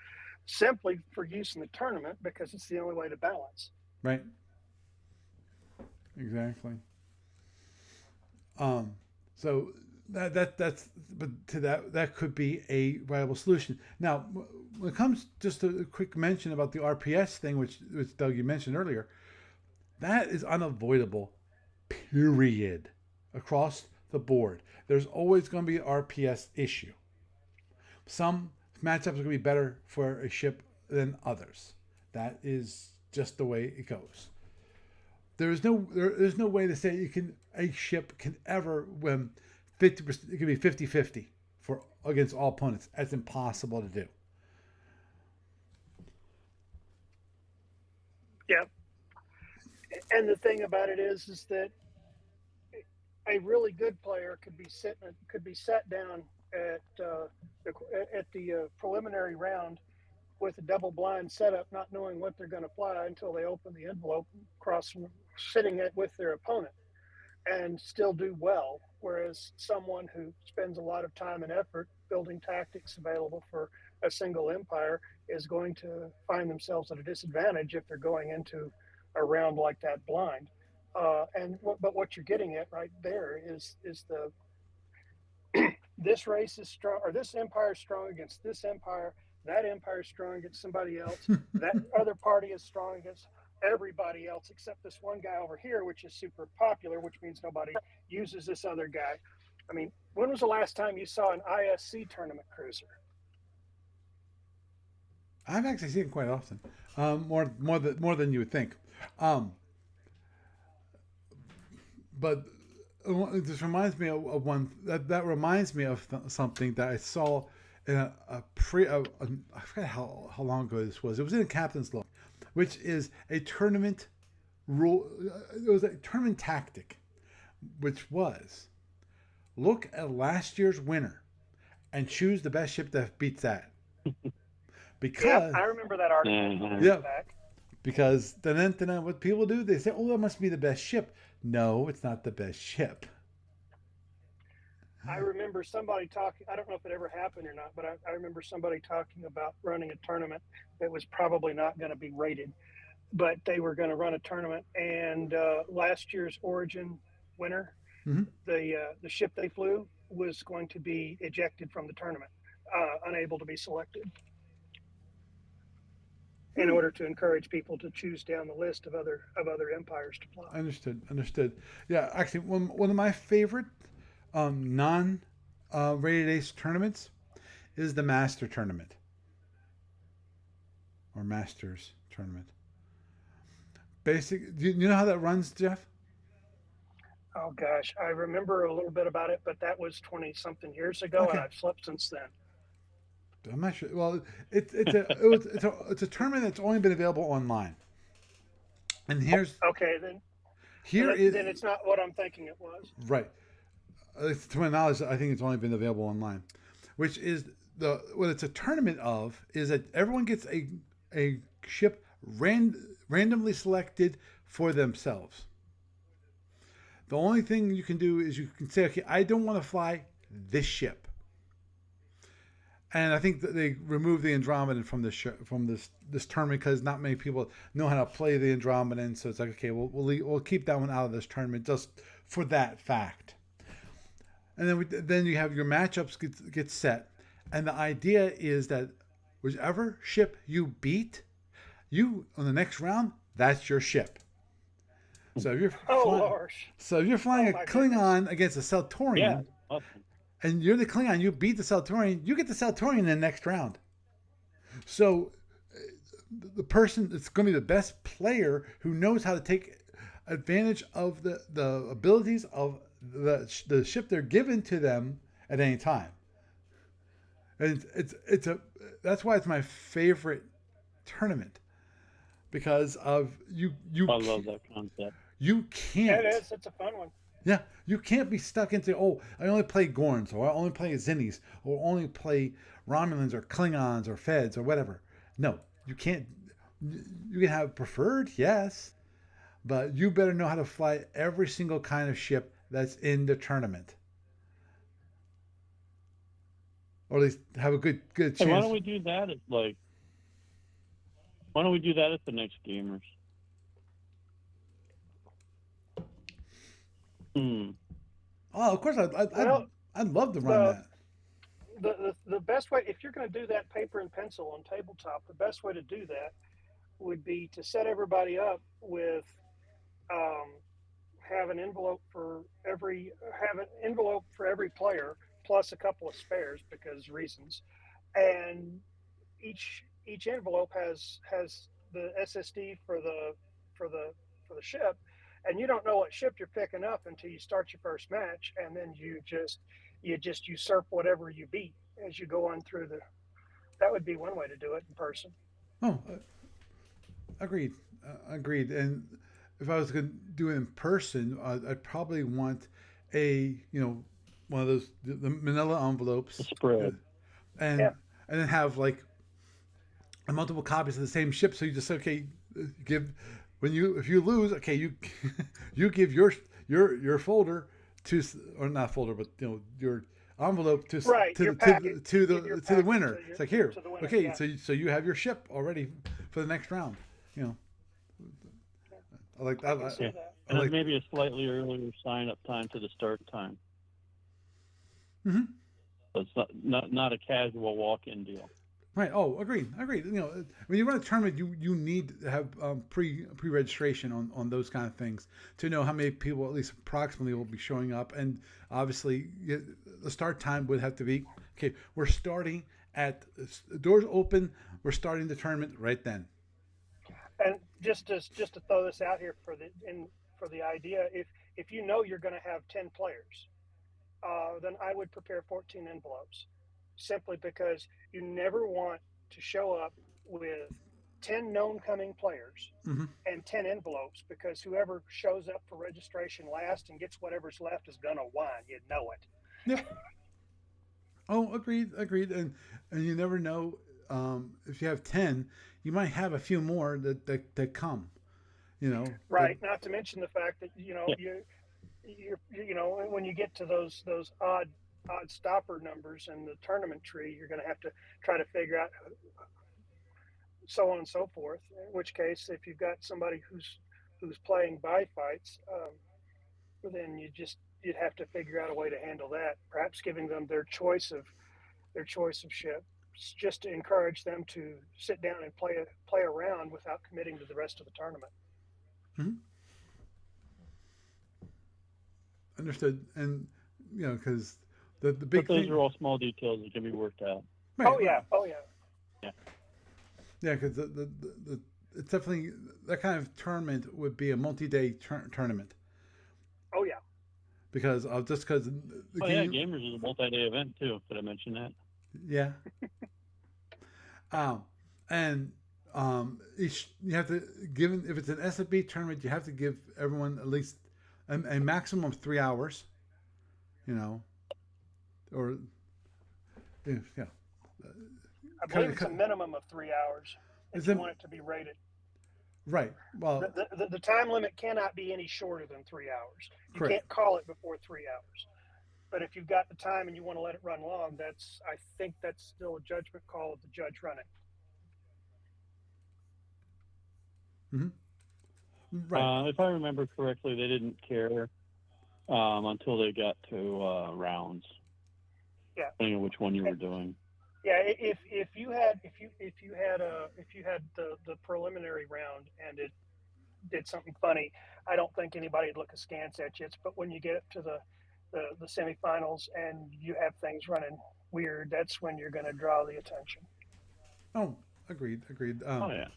simply for use in the tournament, because it's the only way to balance. Right. Exactly. So that's but to that could be a viable solution. Now, when it comes, just a quick mention about the RPS thing, which Doug, you mentioned earlier, that is unavoidable, period, across the board. There's always going to be an RPS issue. Some matchups are going to be better for a ship than others. That is just the way it goes. There's no way to say a ship can ever win 50%. It could be 50-50 against all opponents. That's impossible to do. Yeah. And the thing about it is that a really good player could be sat down at the preliminary round with a double blind setup, not knowing what they're going to apply until they open the envelope, sitting it with their opponent, and still do well. Whereas someone who spends a lot of time and effort building tactics available for a single empire is going to find themselves at a disadvantage if they're going into a round like that blind. But what you're getting at right there is the this race is strong, or this empire is strong against this empire. That empire is strong against somebody else. That other party is strong against everybody else except this one guy over here, which is super popular, which means nobody uses this other guy. I mean, when was the last time you saw an ISC tournament cruiser? I've actually seen it quite often, more than you would think. But this reminds me of one that reminds me of something that I saw in I forget how long ago this was. It was in a captain's log, which is a tournament rule. It was a tournament tactic, which was look at last year's winner and choose the best ship that beats that. Because I remember that article. Yeah, because then what people do, they say, "Oh, that must be the best ship." No, it's not the best ship. I remember somebody talking. I don't know if it ever happened or not, but I remember somebody talking about running a tournament that was probably not going to be rated, but they were going to run a tournament. And last year's Origin winner, the ship they flew was going to be ejected from the tournament, unable to be selected, in order to encourage people to choose down the list of other empires to fly. Understood. Yeah, actually, one of my favorite non-rated ace tournaments is the Master Tournament or Masters Tournament. Do you know how that runs, Jeff? Oh gosh, I remember a little bit about it, but that was 20-something years ago, Okay. and I've slept since then. I'm not sure. Well, it's a tournament that's only been available online. And okay, then it's not what I'm thinking it was. Right. To my knowledge, I think it's only been available online. Which is what it's a tournament of is that everyone gets a ship randomly selected for themselves. The only thing you can do is you can say, okay, I don't want to fly this ship. And I think that they removed the Andromedan from this tournament because not many people know how to play the Andromedan. So it's like, okay, we'll keep that one out of this tournament just for that fact. And then you have your matchups get set, and the idea is that whichever ship you beat, you on the next round, that's your ship. So if you're flying a Klingon against a Seltorian. Awesome. And you're the Klingon, you beat the Seltorian, you get the Seltorian in the next round. So the person that's going to be the best player who knows how to take advantage of the abilities of the ship they're given to them at any time. And that's why it's my favorite tournament. Because of you I love that concept. You can't. Yeah, it is. It's a fun one. Yeah, you can't be stuck into, I only play Gorns, or I only play Zinnis, or only play Romulans, or Klingons, or Feds, or whatever. No, you can't. You can have preferred, yes, but you better know how to fly every single kind of ship that's in the tournament. Or at least have a good chance. Hey, why don't we do that at the next Gamers? Oh, of course, I'd love to run that. The best way, if you're going to do that paper and pencil on tabletop, the best way to do that would be to set everybody up with have an envelope for every player plus a couple of spares because reasons, and each envelope has the SSD for the ship. And you don't know what ship you're picking up until you start your first match, and then you just usurp whatever you beat as you go on through that would be one way to do it in person. Oh, agreed. And if I was going to do it in person, I'd probably want one of those the manila envelopes, spread, and then have like multiple copies of the same ship. So you just give. If you lose, okay, you give your folder to, or not folder, but your envelope to the winner. It's like here, okay, so you have your ship already for the next round. I like I that. can see that. And like, maybe a slightly earlier sign-up time to the start time. mm-hmm. So it's not a casual walk-in deal. Right. Oh, agreed. Agreed. You know, when you run a tournament, you need to have pre-registration on those kind of things to know how many people, at least approximately, will be showing up. And obviously, the start time would have to be okay. We're starting at the doors open. We're starting the tournament right then. And just to throw this out here for the idea, if you know you're going to have 10 players, then I would prepare 14 envelopes, simply because you never want to show up with 10 known coming players Mm-hmm. and 10 envelopes, because whoever shows up for registration last and gets whatever's left is going to whine. You know it. Yeah. Oh, agreed. Agreed. And you never know. If you have 10, you might have a few more that come. You know. Right. Not to mention the fact that you know, when you get to those odd stopper numbers in the tournament tree, you're going to have to try to figure out so on and so forth. In which case, if you've got somebody who's playing by fights, then you'd have to figure out a way to handle that. Perhaps giving them their choice of ship, just to encourage them to sit down and play around without committing to the rest of the tournament. Mm-hmm. Understood. And you know, because the big But those thing. are all small details that can be worked out. Right, Oh yeah. Oh yeah. Yeah. Yeah, because the it's definitely that kind of tournament would be a multi-day tournament. Oh yeah. Because just because the game. Yeah, Gamers is a multi-day event too. Did I mention that? Yeah. And you have to given if it's an SFB tournament, you have to give everyone at least a maximum of 3 hours. You know, or yeah. I believe it's a minimum of 3 hours if you want it to be rated. Right. Well, the time limit cannot be any shorter than 3 hours. You correct. can't call it before 3 hours. But if you've got the time and you want to let it run long, I think that's still a judgment call of the judge running. Mm-hmm. Right. If I remember correctly, they didn't care until they got to rounds. Yeah. Depending on which one you were doing. Yeah, if you had the preliminary round and it did something funny, I don't think anybody'd look askance at you. But when you get up to the semifinals and you have things running weird, that's when you're going to draw the attention. Oh, agreed. Oh yeah.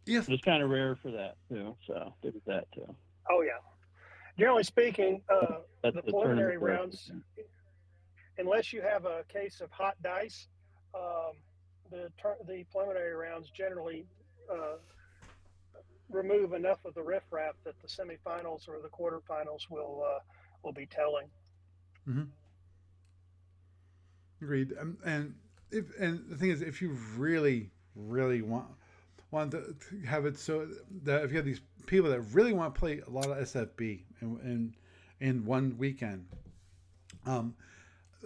It's kind of rare for that too, so there's that too. Oh yeah. Generally speaking, the preliminary rounds, unless you have a case of hot dice, the preliminary rounds generally remove enough of the riffraff that the semifinals or the quarterfinals will be telling. Mm-hmm. Agreed. And the thing is, if you really want to have it so that if you have these people that really want to play a lot of SFB in one weekend,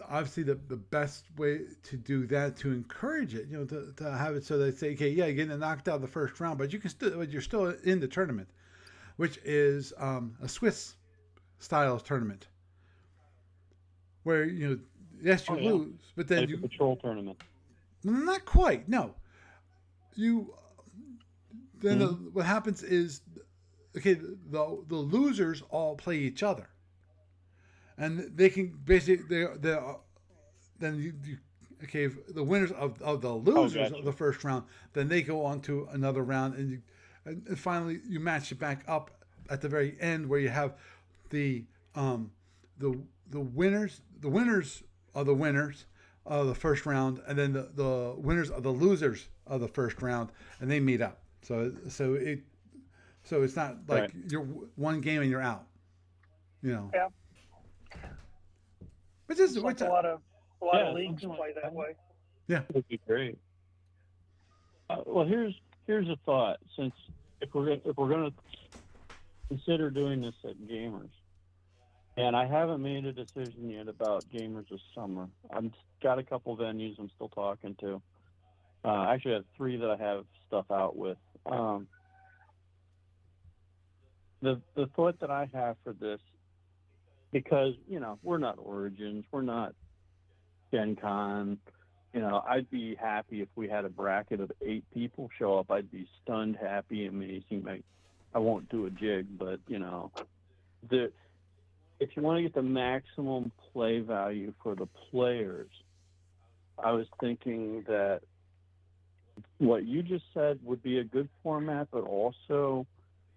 obviously the best way to do that, to encourage it, you know, to have it so they say, okay, yeah, you're getting knocked out the first round, but you're still in the tournament, which is a Swiss style tournament where, you know, yes, you lose, but then like a patrol tournament. Not quite. No, then what happens is, okay, the losers all play each other, and they can basically then you okay, the winners of the losers of the first round, then they go on to another round, and finally you match it back up at the very end where you have the winners are the winners of the first round, and then the winners are the losers of the first round, and they meet up. So it's not like you're one game and you're out. You know. Yeah. Which is a lot of leagues play that way. Yeah. It would be great. Well, here's a thought. Since if we're going to consider doing this at Gamers, and I haven't made a decision yet about Gamers this summer. I've got a couple venues I'm still talking to. Actually, I have 3 that I have stuff out with. the thought that I have for this, because we're not Origins, we're not Gen Con. I'd be happy if we had a bracket of 8 people show up. I'd be stunned, happy, amazing. I won't do a jig, but if you want to get the maximum play value for the players, I was thinking that what you just said would be a good format, but also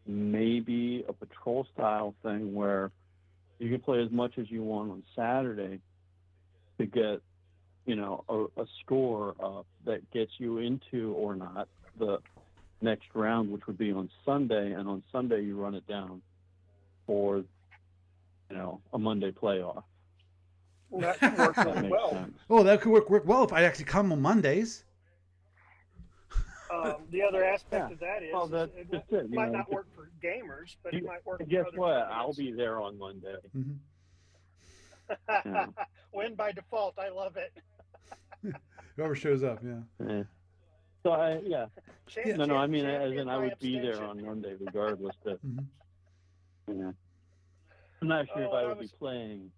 maybe a patrol style thing where you can play as much as you want on Saturday to get, a score up that gets you into or not the next round, which would be on Sunday. And on Sunday, you run it down for, a Monday playoff. That could work That really makes well. sense. Oh, that could work well if I actually come on Mondays. The other aspect of that is, it might not work for gamers, but it might work for guess other what? tournaments. I'll be there on Monday. Mm-hmm. Win by default. I love it. Whoever shows up, yeah. So I mean, as in I would be there on Monday regardless. But I'm not sure if I would be playing.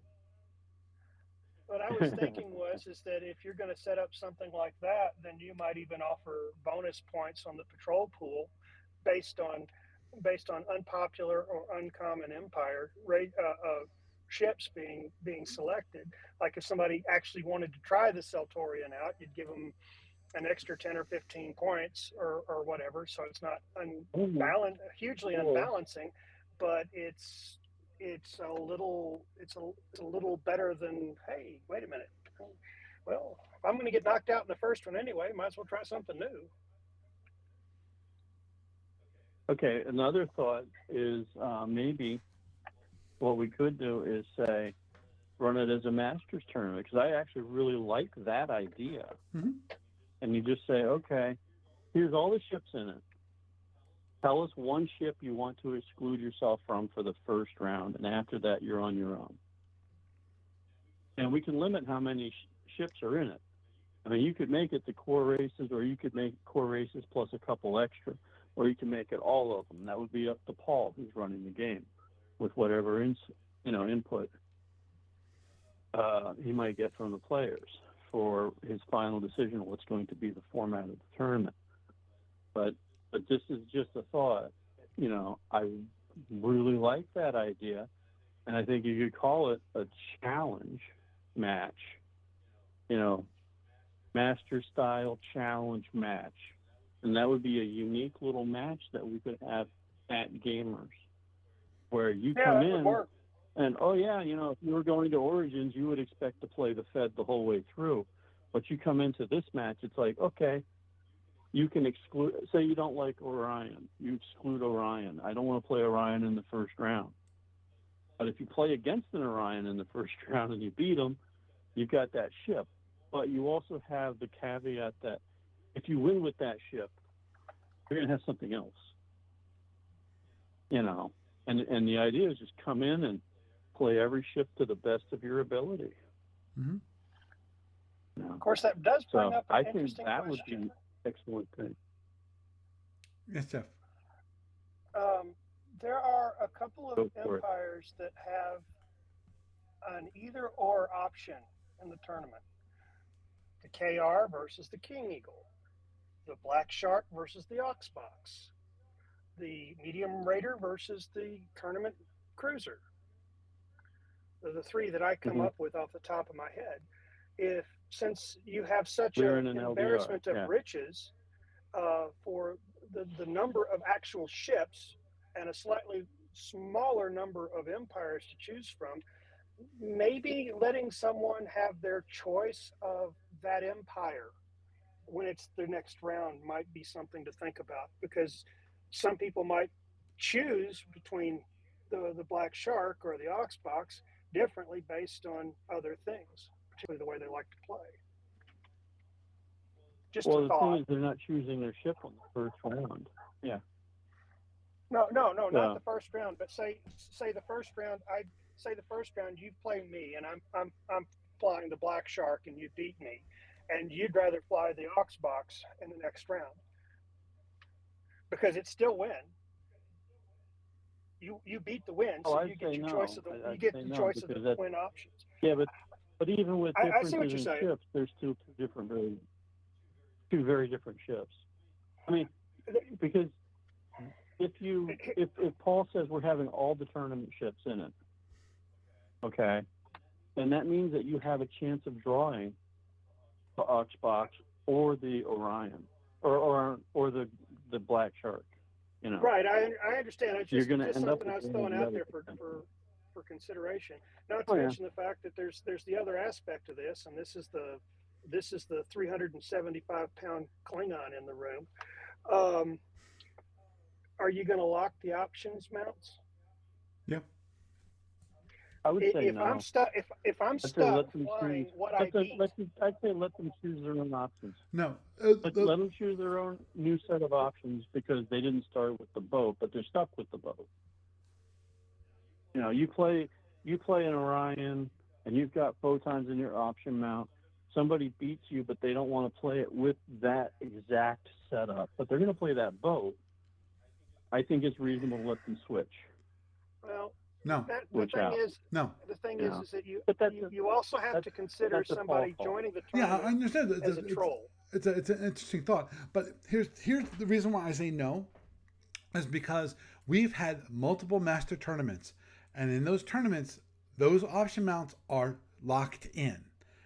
What I was thinking is that if you're going to set up something like that, then you might even offer bonus points on the patrol pool based on unpopular or uncommon empire ships being selected. Like if somebody actually wanted to try the Seltorian out, you'd give them an extra 10 or 15 points or whatever. So it's not hugely unbalancing, but it's a little better than, hey, wait a minute. Well, if I'm going to get knocked out in the first one anyway, might as well try something new. Okay, another thought is maybe what we could do is say run it as a Masters tournament, because I actually really like that idea. Mm-hmm. And you just say, okay, here's all the ships in it. Tell us one ship you want to exclude yourself from for the first round, and after that, you're on your own. And we can limit how many ships are in it. I mean, you could make it the core races, or you could make core races plus a couple extra, or you can make it all of them. That would be up to Paul, who's running the game, with whatever input he might get from the players for his final decision of what's going to be the format of the tournament. But this is just a thought. I really like that idea, and I think you could call it a challenge match, master style challenge match. And that would be a unique little match that we could have at Gamers, where you come in and, if you were going to Origins, you would expect to play the Fed the whole way through. But you come into this match, it's like, okay, you can exclude, say you don't like Orion. You exclude Orion. I don't want to play Orion in the first round. But if you play against an Orion in the first round and you beat them, you've got that ship. But you also have the caveat that if you win with that ship, you're going to have something else. And the idea is just come in and play every ship to the best of your ability. Mm-hmm. Of course, that does bring up an interesting question. I think that would be an excellent thing. Yes, Jeff. There are a couple of empires that have an either-or option in the tournament. The KR versus the King Eagle. The Black Shark versus the Oxbox. The Medium Raider versus the Tournament Cruiser. They're the three that I come up with off the top of my head. Since you have such an embarrassment of riches for the number of actual ships and a slightly smaller number of empires to choose from, maybe letting someone have their choice of that empire when it's the next round might be something to think about, because some people might choose between the Black Shark or the Oxbox differently based on other things, particularly the way they like to play. Just the thing is, they're not choosing their ship on the first round. Yeah. No, not the first round. But say the first round. The first round you play me, and I'm flying the Black Shark, and you beat me, and you'd rather fly the Oxbox in the next round because it's still win. you beat the win, Oh, so I'd you get say your no. choice of I'd say no, choice of because the win options. yeah, but even with I see what differences you're in saying. ships, there's two very different ships. I mean, because if Paul says we're having all the tournament ships in it, okay, then that means that you have a chance of drawing the Oxbox or the Orion or the Black Shark. You know, Right, I understand. It's you're just, going to end up something with I was one or throwing the out other there potentially. for consideration. Not to mention the fact that there's the other aspect of this, and this is the 375-pound Klingon in the room. Are you going to lock the options mounts? Yep. I would say If no. I'm stuck, if I'm I'd say stuck let them flying choose. what I beat, I'd say let them choose their own options. No. Let them choose their own new set of options because they didn't start with the boat, but they're stuck with the boat. You know, you play an Orion, and you've got photons in your option mount. Somebody beats you, but they don't want to play it with that exact setup, but they're going to play that boat. I think it's reasonable to let them switch. well, No. the thing is that you also have to consider somebody joining the tournament I understand. as a troll. It's an interesting thought, but here's the reason why I say no, is because we've had multiple master tournaments, and in those tournaments, those option mounts are locked in,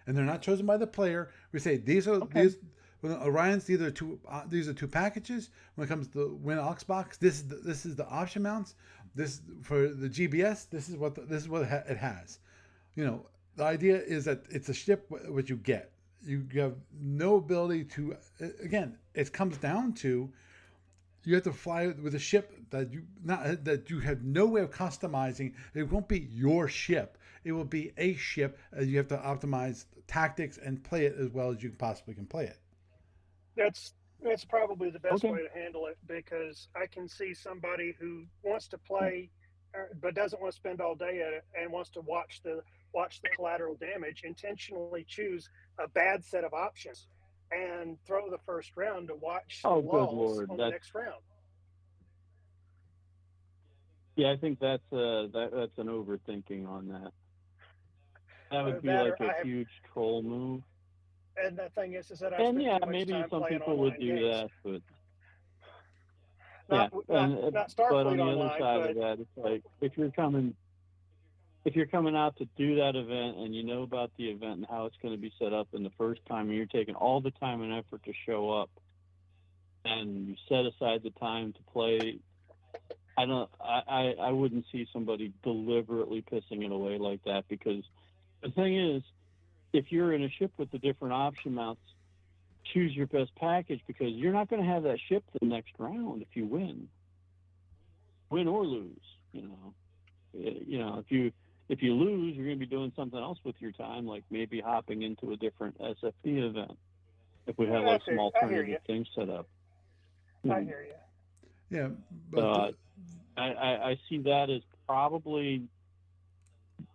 and they're not chosen by the player. We say these are these. When Orion's these are two packages. When it comes to the Win Oxbox, this is the option mounts. This for the GBS. This is what it has. You know, the idea is that it's a ship what you get. You have no ability to. Again, it comes down to you have to fly with a ship that you have no way of customizing. It won't be your ship. It will be a ship, and you have to optimize tactics and play it as well as you possibly can play it. That's probably the best way to handle it, because I can see somebody who wants to play but doesn't want to spend all day at it and wants to watch the collateral damage, intentionally choose a bad set of options and throw the first round to watch the lulls on the next round. Yeah, I think that's an overthinking on that. That would be like a huge troll move. And the thing is that I spend too much maybe time some playing people online would do games. that, but not Starfleet but on the online, other side of that, it's like if you're coming out to do that event and you know about the event and how it's going to be set up, and the first time and you're taking all the time and effort to show up, and you set aside the time to play, I wouldn't see somebody deliberately pissing it away like that, because the thing is, if you're in a ship with the different option mounts, choose your best package, because you're not going to have that ship the next round if you win or lose. You know, if you lose, you're going to be doing something else with your time, like maybe hopping into a different SFP event if we have like some alternative things set up. I hear you. Yeah, but I see that as probably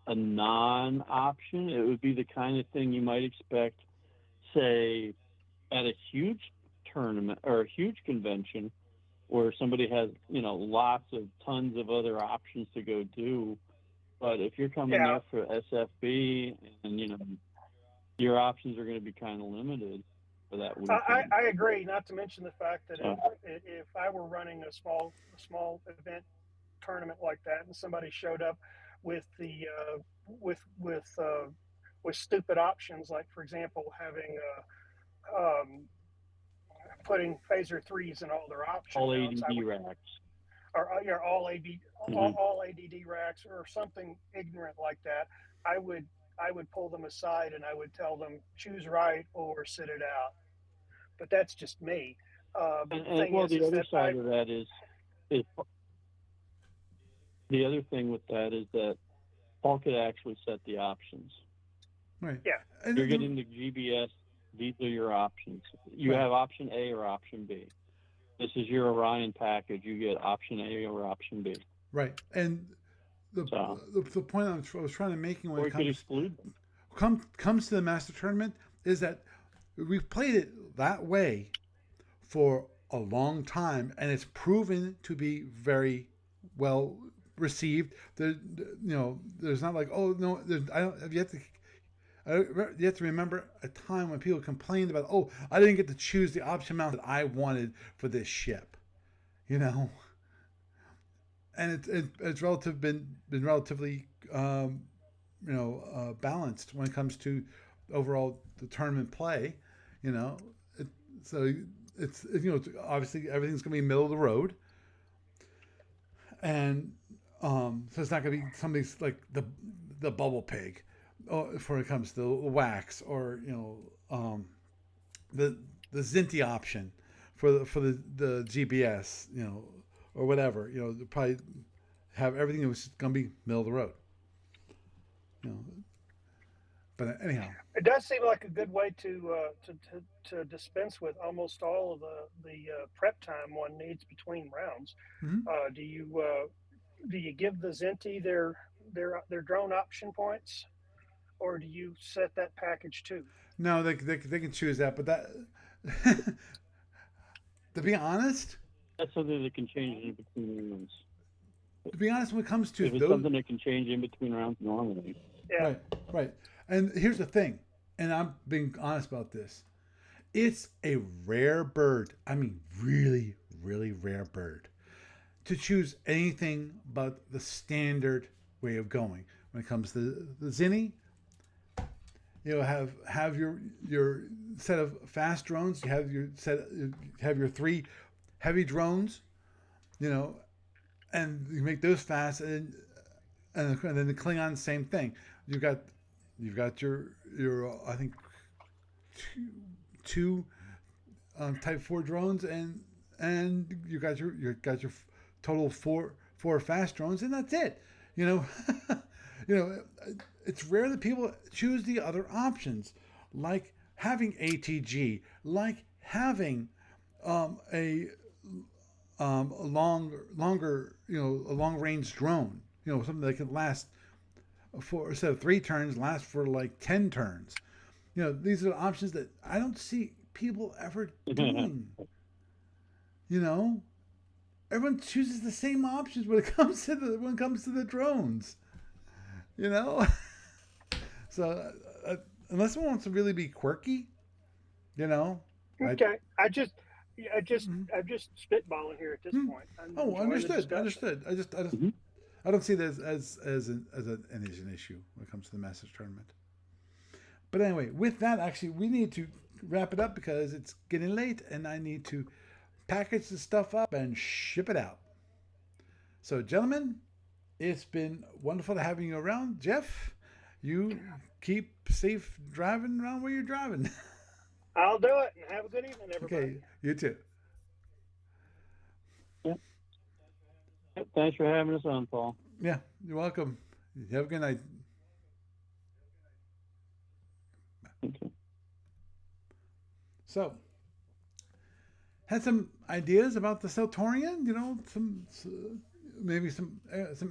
a non-option. It would be the kind of thing you might expect, say, at a huge tournament or a huge convention where somebody has, lots of tons of other options to go do. But if you're coming there for SFB and, your options are going to be kind of limited for that weekend. I agree, not to mention the fact that if I were running a small event tournament like that and somebody showed up with the with stupid options, like for example having putting phaser 3s in all their options, all ADD racks, or all ADD racks, or something ignorant like that, I would pull them aside and I would tell them choose right or sit it out. But that's just me. The other side of that is the other thing with that is that Paul could actually set the options. Right. Yeah. You're getting the GBS. These are your options. You have option A or option B. This is your Orion package. You get option A or option B. Right. And the point I was trying to make when it comes to the Master Tournament is that we've played it that way for a long time, and it's proven to be very well received. There's not like, oh no, I don't. You have to remember a time when people complained about, oh, I didn't get to choose the option mount that I wanted for this ship, and it's been relatively balanced when it comes to overall the tournament play, so obviously everything's going to be middle of the road, and so it's not going to be somebody's like the bubble pig, when it comes to wax, or the Zinti option for the GBS, or whatever, probably have everything that was going to be middle of the road, But anyhow, it does seem like a good way to dispense with almost all of the prep time one needs between rounds. mm-hmm. Do you give the Zinti their drone option points, or do you set that package too? No, they can choose that, but that to be honest, that's something that can change in between rounds. To be honest, when it comes to if it's something that can change in between rounds normally. Yeah. Right. And here's the thing, and I'm being honest about this. It's a rare bird. I mean, really, really rare bird to choose anything but the standard way of going. When it comes to the Zinni, have your set of fast drones. You have your 3 heavy drones, and you make those fast, and then the Klingon, same thing. You've got your I think two Type 4 drones, and you got your total four fast drones, and that's it. It's rare that people choose the other options, like having ATG, like having a longer, a long range drone, something that can last for, instead of 3 turns, last for like 10 turns. These are options that I don't see people ever doing. Everyone chooses the same options when it comes to the drones. So unless one wants to really be quirky, Okay. I'm just spitballing here at this point. Understood. Mm-hmm. I don't see this as an issue when it comes to the Masters tournament. But anyway, with that, actually, we need to wrap it up because it's getting late, and I need to package the stuff up and ship it out. So, gentlemen, it's been wonderful to have you around. Jeff, you keep safe driving around where you're driving. I'll do it, and have a good evening, everybody. Okay, you too. Yeah. Thanks for having us on, Paul. Yeah, you're welcome. Have a good night. Okay. So, had some ideas about the Seltorian, maybe some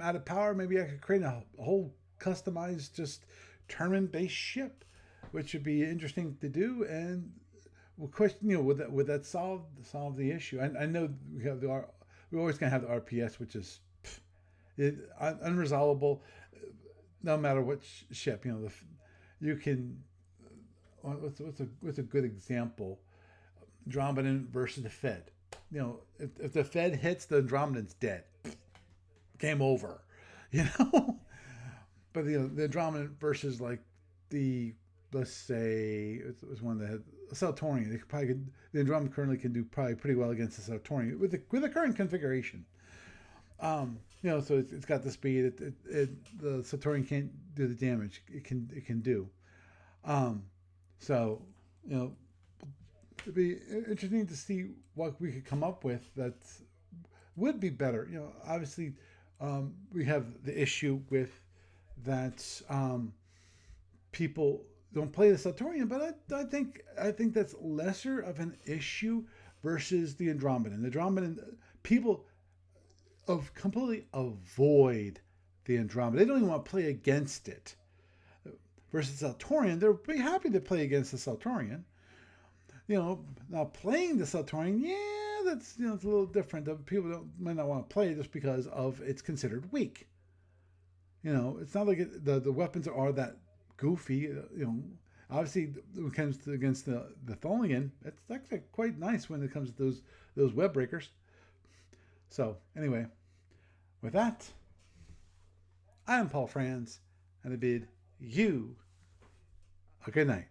out of power. Maybe I could create a whole customized, just tournament-based ship, which would be interesting to do. And we'll question, would that solve the issue? I know we're always gonna have the RPS, which is unresolvable, no matter what ship. You can. What's a good example? Andromedan versus the Fed. If the Fed hits, the Andromedan's dead. Game over. But the Andromedan versus like let's say it was one that had a Seltorian. The Andromedan currently can do probably pretty well against the Seltorian with the current configuration. So it's got the speed. The Seltorian can't do the damage it can do. So, it'd be interesting to see what we could come up with that would be better. Obviously, we have the issue with that people don't play the Seltorian, but I think that's lesser of an issue versus the Andromedan. The Andromedan, people completely avoid the Andromedan. They don't even want to play against it. Versus Seltorian, they're pretty happy to play against the Seltorian. now playing the Seltorian, that's it's a little different. People might not want to play it just because of it's considered weak. It's not like the weapons are that goofy. Obviously when it comes against the Tholian, it's actually quite nice when it comes to those web breakers. So anyway, with that, I am Paul Franz, and I bid you a good night.